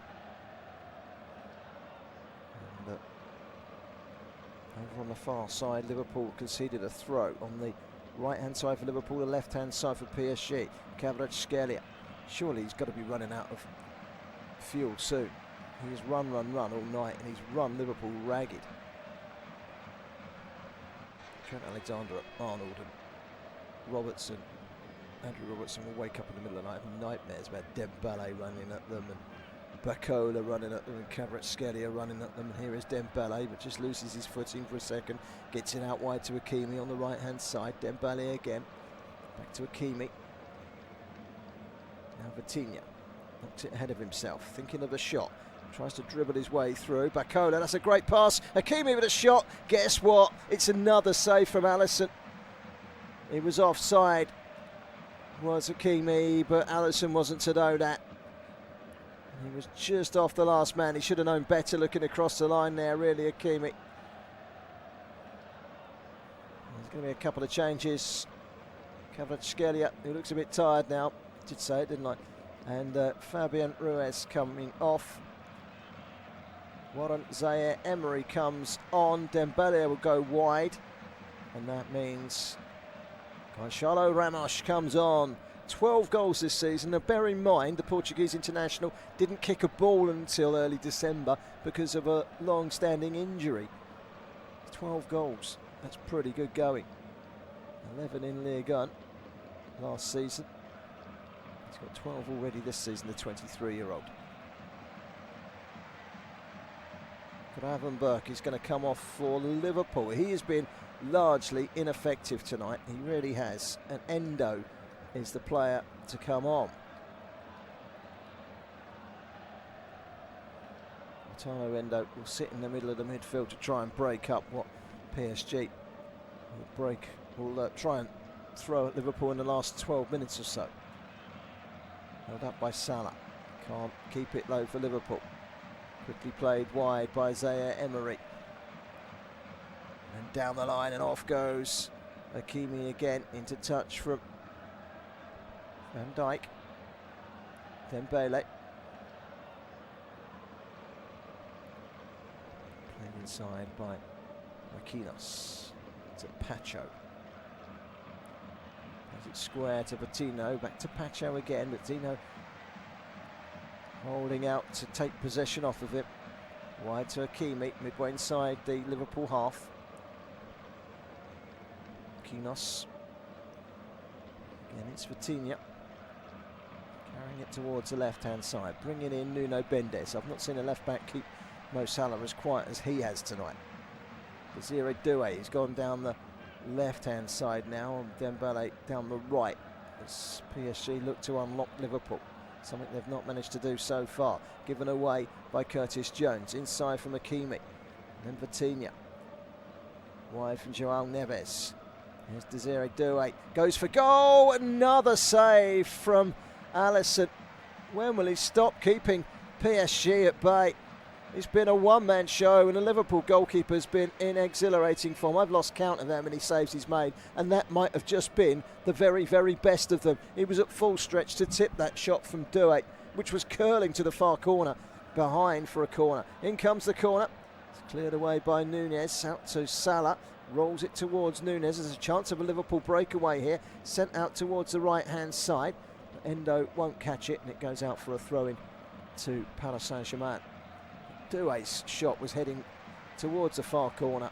And over on the far side, Liverpool conceded a throw on the right-hand side for Liverpool, the left-hand side for PSG. Kvaratskhelia. Surely he's got to be running out of fuel soon. He's run all night, and he's run Liverpool ragged. Trent Alexander-Arnold and Robertson, Andrew Robertson will wake up in the middle of the night with nightmares about Dembele running at them, and Bacola running at them, and Kvaratskhelia running at them. And here is Dembele, but just loses his footing for a second. Gets it out wide to Hakimi on the right-hand side. Dembele again. Back to Hakimi. Now Vitinha. Knocks it ahead of himself, thinking of a shot. Tries to dribble his way through. Bacola, that's a great pass. Hakimi with a shot. Guess what? It's another save from Alisson. He was offside. Was Hakimi, but Alisson wasn't to know that. He was just off the last man. He should have known better looking across the line there, really, Hakimi. There's going to be a couple of changes. Kvaratskhelia, who looks a bit tired now. Did say it, didn't I? And Fabian Ruiz coming off. Warren Zaire-Emery comes on. Dembele will go wide. And that means Gonçalo Ramos comes on. 12 goals this season. Now bear in mind the Portuguese international didn't kick a ball until early December because of a long-standing injury. 12 goals. That's pretty good going. 11 in Ligue 1 last season. He's got 12 already this season, the 23-year-old. Gravenberch is going to come off for Liverpool. He has been largely ineffective tonight. He really has. And Endo is the player to come on. Lautaro Endo will sit in the middle of the midfield to try and break up what PSG will try and throw at Liverpool in the last 12 minutes or so. Held up by Salah. Can't keep it low for Liverpool. Quickly played wide by Zaire Emery. And down the line and off goes Hakimi again, into touch from Van Dijk. Dembele. Played inside by Marquinhos. To Pacho. As it's square to Patino, back to Pacho again. Patino holding out to take possession off of him. Wide to Hakimi, midway inside the Liverpool half. Marquinhos. Again, it's Vitinha. Carrying it towards the left-hand side, bringing in Nuno Mendes. I've not seen a left-back keep Mo Salah as quiet as he has tonight. Desiree Doué has gone down the left-hand side now, and Dembele down the right as PSG look to unlock Liverpool. Something they've not managed to do so far. Given away by Curtis Jones. Inside from Hakimi. Then Vitinha. Wide from João Neves. Here's Desiree Doué. Goes for goal. Another save from Alisson. When will he stop keeping PSG at bay? It's been a one-man show, and the Liverpool goalkeeper's been in exhilarating form. I've lost count of how many saves he's made, and that might have just been the very, very best of them. He was at full stretch to tip that shot from Doué, which was curling to the far corner, behind for a corner. In comes the corner. It's cleared away by Nunez, out to Salah. Rolls it towards Nunez. There's a chance of a Liverpool breakaway here. Sent out towards the right-hand side. But Endo won't catch it, and it goes out for a throw-in to Paris Saint-Germain. Doué's shot was heading towards the far corner,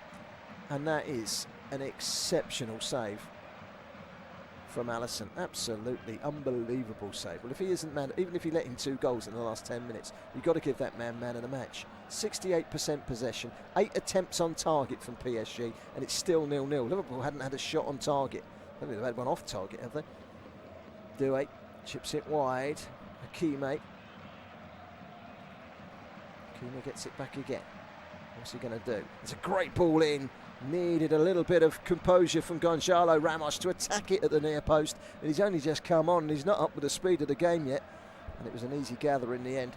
and that is an exceptional save from Alisson. Absolutely unbelievable save. Well, if he isn't man, even if he let in 2 goals in the last 10 minutes, you've got to give that man of the match. 68% possession, 8 attempts on target from PSG, and it's still 0-0. Liverpool hadn't had a shot on target. I think they've had one off target, have they? Doué chips it wide. Hakimi. Hakimi gets it back again. What's he going to do? It's a great ball in. Needed a little bit of composure from Gonzalo Ramos to attack it at the near post. And he's only just come on, and he's not up with the speed of the game yet. And it was an easy gather in the end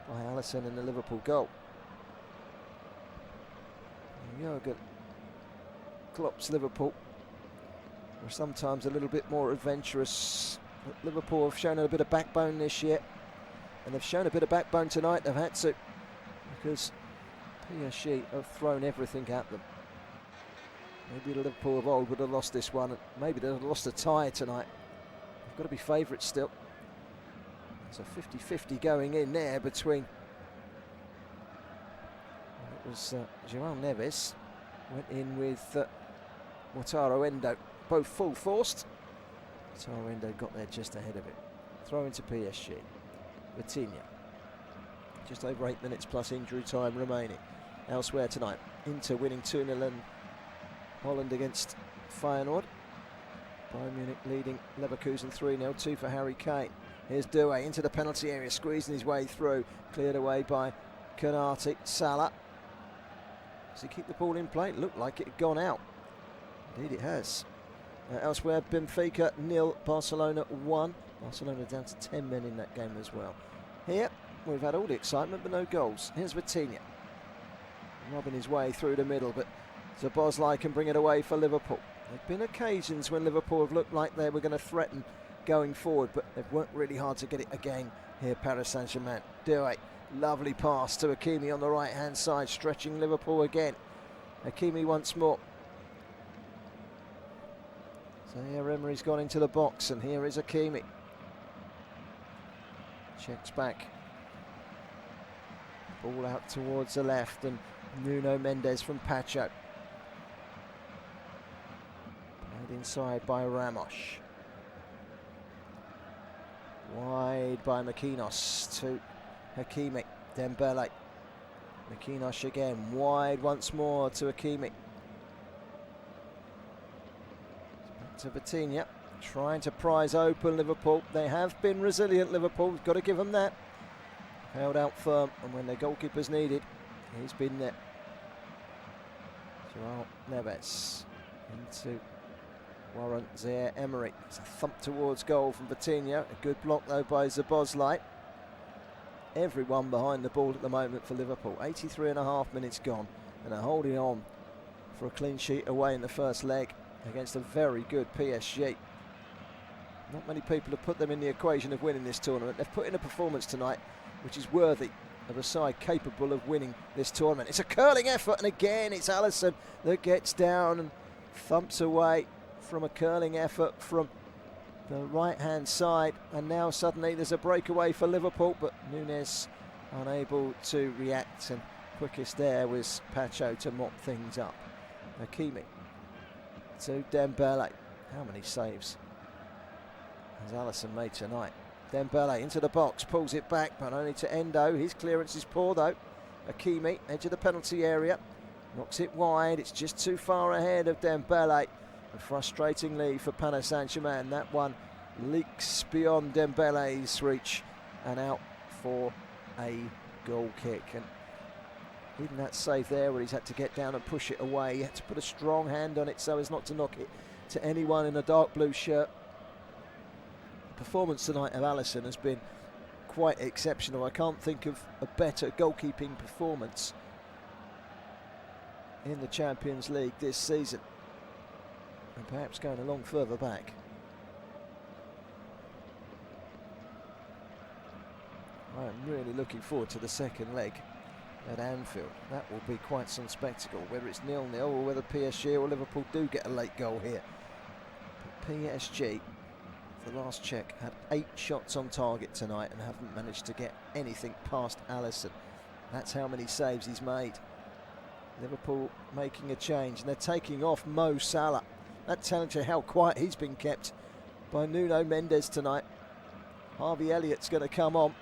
by Alisson in the Liverpool goal. Jurgen Klopp's Liverpool are sometimes a little bit more adventurous. But Liverpool have shown a bit of backbone this year, and they've shown a bit of backbone tonight. They've had to, because PSG have thrown everything at them. Maybe the Liverpool of old would have lost this one. Maybe they'd have lost a tie tonight. They've got to be favourites still. There's a 50-50 going in there between. It was João Neves went in with Lautaro Endo, both full forced. Lautaro Endo got there just ahead of it. Throw into PSG. Vitinha. Just over 8 minutes plus injury time remaining. Elsewhere tonight, Inter winning 2-0 in Holland against Feyenoord. Bayern Munich leading Leverkusen 3-0, 2 for Harry Kane. Here's Doué into the penalty area, squeezing his way through. Cleared away by Konate. Salah. Does he keep the ball in play? It looked like it had gone out. Indeed it has. Elsewhere, Benfica 0, Barcelona 1. Barcelona down to 10 men in that game as well. Here, we've had all the excitement but no goals. Here's Vitinha. Robbing his way through the middle, but Szoboszlai can bring it away for Liverpool. There have been occasions when Liverpool have looked like they were going to threaten going forward, but they've worked really hard to get it again here, Paris Saint-Germain. Doué, lovely pass to Hakimi on the right-hand side, stretching Liverpool again. Hakimi once more. So here Emery's gone into the box, and here is Hakimi. Checks back. Ball out towards the left, and Nuno Mendes from Pacho. Played inside by Ramos. Wide by Marquinhos to Hakimi. Dembele. Marquinhos again. Wide once more to Hakimi. Back to Vitinha. Trying to prise open Liverpool. They have been resilient, Liverpool. We've got to give them that. held out firm, and when their goalkeeper's needed, he's been there. Joao Neves into Warren Zaire-Emery. It's a thump towards goal from Vitinha. A good block though by Szoboszlai. Everyone behind the ball at the moment for Liverpool. 83.5 minutes gone, and they're holding on for a clean sheet away in the first leg against a very good PSG. Not many people have put them in the equation of winning this tournament. They've put in a performance tonight which is worthy of a side capable of winning this tournament. It's a curling effort, and again it's Alisson that gets down and thumps away from a curling effort from the right hand side, and now suddenly there's a breakaway for Liverpool, but Núñez unable to react, and quickest there was Pacho to mop things up. Hakimi to Dembele. How many saves has Alisson made tonight? Dembele into the box, pulls it back, but only to Endo. His clearance is poor though. Hakimi, edge of the penalty area, knocks it wide. It's just too far ahead of Dembele. And frustratingly for Paris Saint-Germain, that one leaks beyond Dembele's reach and out for a goal kick. And even that save there where he's had to get down and push it away, he had to put a strong hand on it so as not to knock it to anyone in a dark blue shirt. The performance tonight of Alisson has been quite exceptional. I can't think of a better goalkeeping performance in the Champions League this season, and perhaps going a long further back. I am really looking forward to the second leg at Anfield. That will be quite some spectacle, whether it's 0-0 or whether PSG or Liverpool do get a late goal here. But PSG, the last check, had 8 shots on target tonight and haven't managed to get anything past Alisson. That's how many saves he's made. Liverpool making a change, and they're taking off Mo Salah. That tells you how quiet he's been kept by Nuno Mendes tonight. Harvey Elliott's going to come on,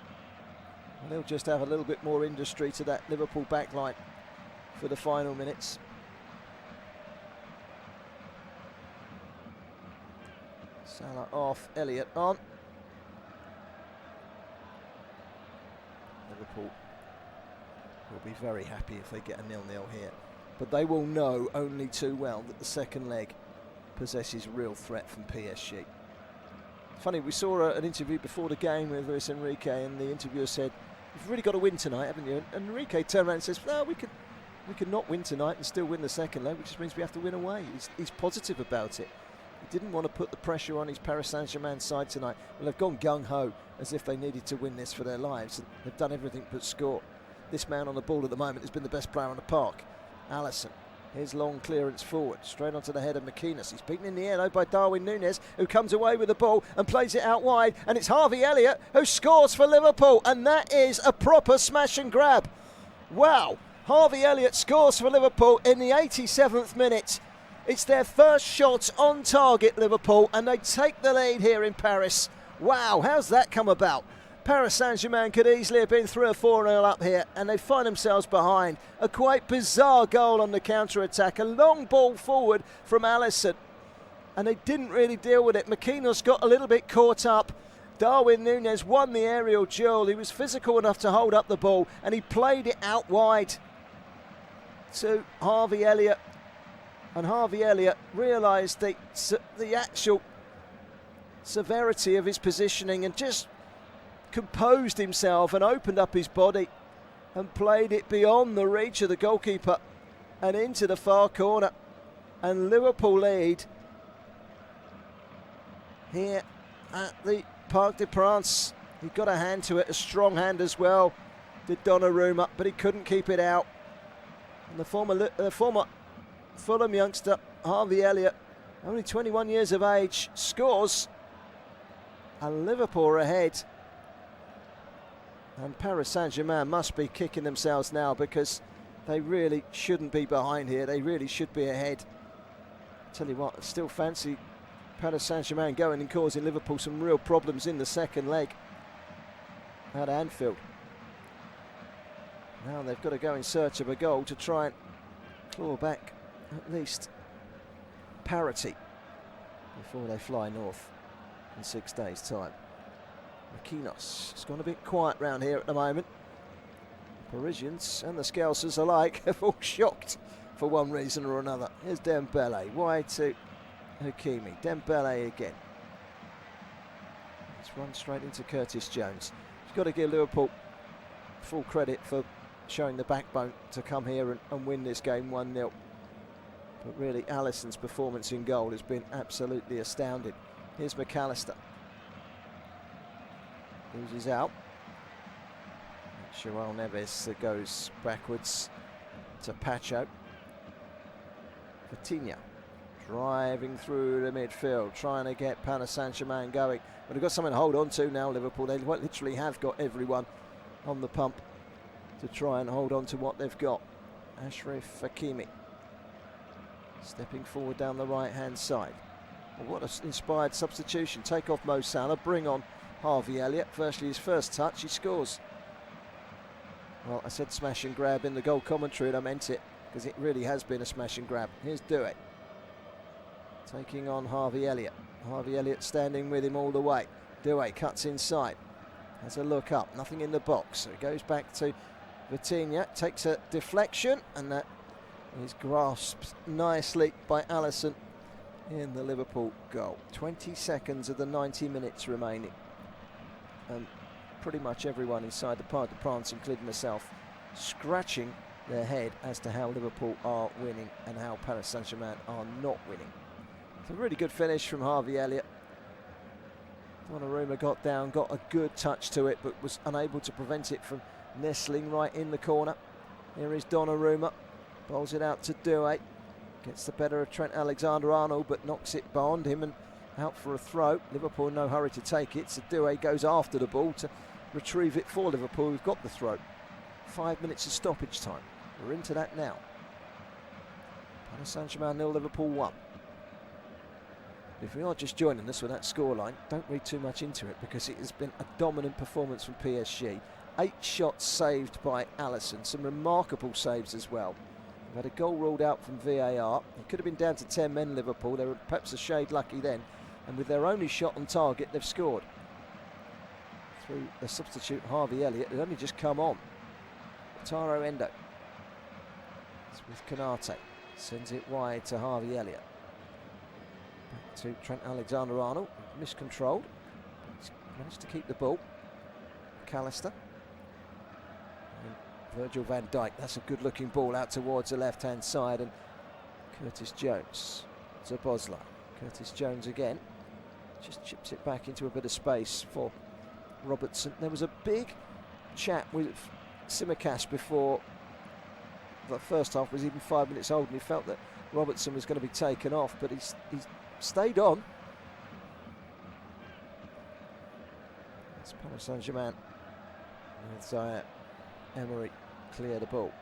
and he'll just have a little bit more industry to that Liverpool backline for the final minutes. Salah off, Elliott on. Liverpool will be very happy if they get a 0-0 here, but they will know only too well that the second leg possesses real threat from PSG. Funny, we saw an interview before the game with Luis Enrique, and the interviewer said, "You've really got to win tonight, haven't you?" And Enrique turned around and says, "No, we can not win tonight and still win the second leg, which just means we have to win away." He's positive about it. He didn't want to put the pressure on his Paris Saint-Germain side tonight. Well, they've gone gung-ho as if they needed to win this for their lives, and they've done everything but score. This man on the ball at the moment has been the best player on the park. Alisson, his long clearance forward, straight onto the head of McInnes. He's beaten in the air though by Darwin Núñez, who comes away with the ball and plays it out wide, and it's Harvey Elliott who scores for Liverpool, and that is a proper smash and grab. Wow, Harvey Elliott scores for Liverpool in the 87th minute. It's their first shot on target, Liverpool, and they take the lead here in Paris. Wow, how's that come about? Paris Saint-Germain could easily have been 3 or 4-0 up here, and they find themselves behind. A quite bizarre goal on the counter-attack. A long ball forward from Alisson, and they didn't really deal with it. McInnes got a little bit caught up. Darwin Núñez won the aerial duel. He was physical enough to hold up the ball, and he played it out wide to Harvey Elliott. And Harvey Elliott realised the actual severity of his positioning and just composed himself and opened up his body and played it beyond the reach of the goalkeeper and into the far corner. And Liverpool lead here at the Parc des Princes. He got a hand to it, a strong hand as well, did Donnarumma, but he couldn't keep it out. And the former Fulham youngster, Harvey Elliott, only 21 years of age, scores, and Liverpool are ahead. And Paris Saint-Germain must be kicking themselves now, because they really shouldn't be behind here. They really should be ahead. Tell you what, I still fancy Paris Saint-Germain going and causing Liverpool some real problems in the second leg at Anfield. Now they've got to go in search of a goal to try and claw back at least parity before they fly north in 6 days' time. McInnes, it's gone a bit quiet round here at the moment. Parisians and the Scousers alike have all shocked for one reason or another. Here's Dembele, wide to Hakimi. Dembele again. He's run straight into Curtis Jones. You've got to give Liverpool full credit for showing the backbone to come here and win this game 1-0. But really, Alisson's performance in goal has been absolutely astounding. Here's McAllister. Loses out. João Neves goes backwards to Pacho. Vitinha driving through the midfield, trying to get Paris Saint-Germain going. But they've got something to hold on to now, Liverpool. They literally have got everyone on the pump to try and hold on to what they've got. Achraf Hakimi stepping forward down the right-hand side. Well, what an inspired substitution. Take off Mo Salah, bring on Harvey Elliott. Firstly, his first touch, he scores. Well, I said smash and grab in the goal commentary, and I meant it, because it really has been a smash and grab. Here's Doué taking on Harvey Elliott. Harvey Elliott standing with him all the way. Doué cuts inside, has a look up, nothing in the box, so it goes back to Vitinha, takes a deflection, and that is grasped nicely by Alisson in the Liverpool goal. 20 seconds of the 90 minutes remaining, and pretty much everyone inside the Parc des Princes, including myself, scratching their head as to how Liverpool are winning and how Paris Saint-Germain are not winning. It's a really good finish from Harvey Elliott. Donnarumma got down, got a good touch to it, but was unable to prevent it from nestling right in the corner. Here is Donnarumma, bowls it out to Doué, gets the better of Trent Alexander-Arnold, but knocks it behind him and out for a throw. Liverpool in no hurry to take it, so Doué goes after the ball to retrieve it for Liverpool. We've got the throw. 5 minutes of stoppage time. We're into that now. Paris Saint-Germain 0, Liverpool 1. If we are just joining us with that scoreline, don't read too much into it, because it has been a dominant performance from PSG. 8 shots saved by Alisson, some remarkable saves as well. We've had a goal ruled out from VAR. It could have been down to 10 men, Liverpool. They were perhaps a shade lucky then, and with their only shot on target, they've scored. Through the substitute Harvey Elliott, who only just come on. Taro Endo. It's with Konate. Sends it wide to Harvey Elliott. Back to Trent Alexander-Arnold. Miscontrolled. He's managed to keep the ball. McAllister. And Virgil van Dijk. That's a good looking ball out towards the left hand side. And Curtis Jones. Szoboszlai. Curtis Jones again. Just chips it back into a bit of space for Robertson. There was a big chat with Tsimikas before the first half was even 5 minutes old, and he felt that Robertson was going to be taken off, but he's stayed on. It's Paris Saint-Germain. Zaire Emery clear the ball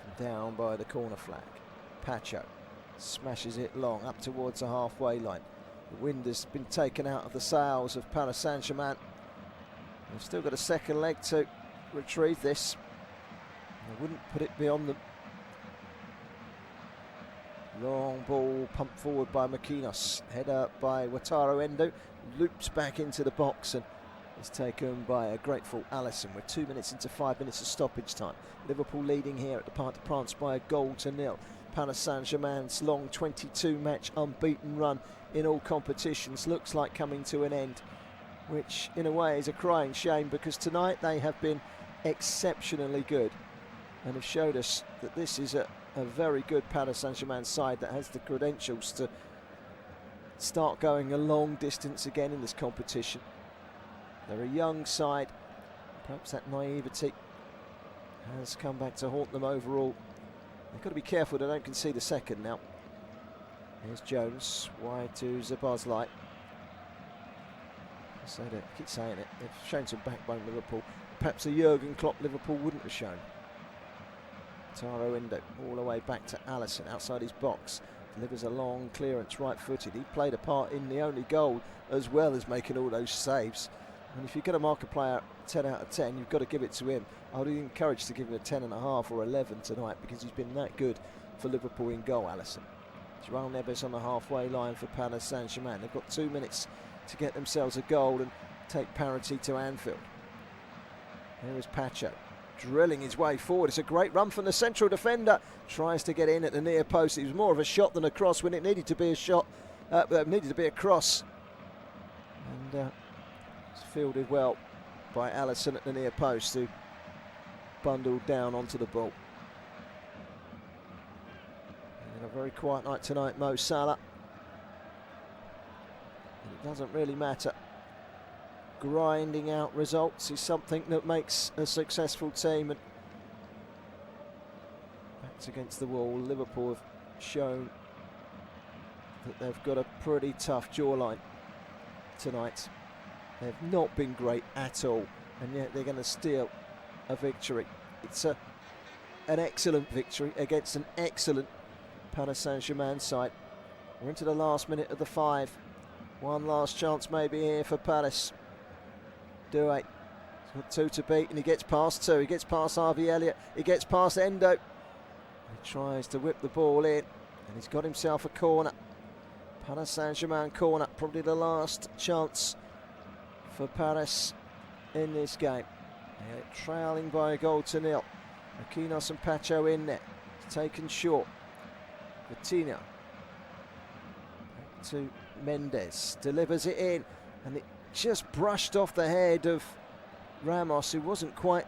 from down by the corner flag. Pacho smashes it long up towards the halfway line. The wind has been taken out of the sails of Paris Saint-Germain. They've still got a second leg to retrieve this. I wouldn't put it beyond them. Long ball pumped forward by Makinos. Header by Wataru Endo. Loops back into the box and is taken by a grateful Alisson. We're 2 minutes into 5 minutes of stoppage time. Liverpool leading here at the Parc des Princes by a goal to nil. Paris Saint-Germain's long 22-match unbeaten run in all competitions looks like coming to an end, which in a way is a crying shame, because tonight they have been exceptionally good and have showed us that this is a very good Paris Saint-Germain side that has the credentials to start going a long distance again in this competition. They're a young side. Perhaps that naivety has come back to haunt them overall. They've got to be careful they don't concede a second now. Here's Jones, wide to Szoboszlai. I keep saying it, they've shown some backbone, Liverpool. Perhaps a Jurgen Klopp Liverpool wouldn't have shown. Taro Endo all the way back to Alisson outside his box. Delivers a long clearance, right-footed. He played a part in the only goal as well as making all those saves. And if you're going to mark a player 10 out of 10, you've got to give it to him. I would be encouraged to give him a 10.5 or 11 tonight, because he's been that good for Liverpool in goal, Alisson. João Neves on the halfway line for Paris Saint-Germain. They've got 2 minutes to get themselves a goal and take parity to Anfield. Here is Pacho, drilling his way forward. It's a great run from the central defender. Tries to get in at the near post. It was more of a shot than a cross when it needed to be a shot. Needed to be a cross. And it's fielded well by Alisson at the near post, who bundled down onto the ball. And a very quiet night tonight, Mo Salah. And it doesn't really matter. Grinding out results is something that makes a successful team. And backs against the wall, Liverpool have shown that they've got a pretty tough jawline tonight. They've not been great at all, and yet they're going to steal a victory. It's an excellent victory against an excellent Paris Saint-Germain side. We're into the last minute of the 5. One last chance maybe here for Paris. Doué, he's got 2 to beat, and he gets past 2. He gets past Harvey Elliott. He gets past Endo. He tries to whip the ball in, and he's got himself a corner. Paris Saint-Germain corner, probably the last chance for Paris in this game. They're trailing by a goal to nil. Aquinos and Pacho in there. It's taken short. Coutinho. Back to Mendes. Delivers it in. And it just brushed off the head of Ramos, who wasn't quite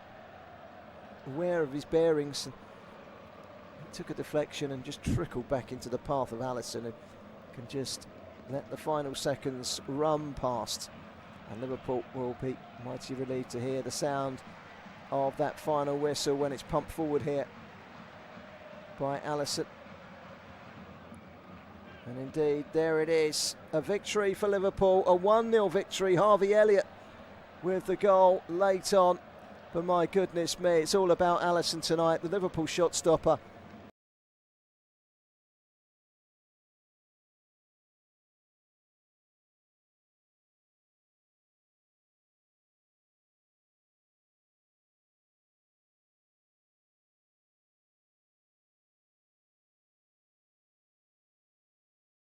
aware of his bearings. He took a deflection and just trickled back into the path of Alisson, and can just let the final seconds run past. And Liverpool will be mighty relieved to hear the sound of that final whistle when it's pumped forward here by Alisson. And indeed, there it is. A victory for Liverpool, a 1-0 victory. Harvey Elliott with the goal late on. But my goodness me, it's all about Alisson tonight, the Liverpool shot stopper.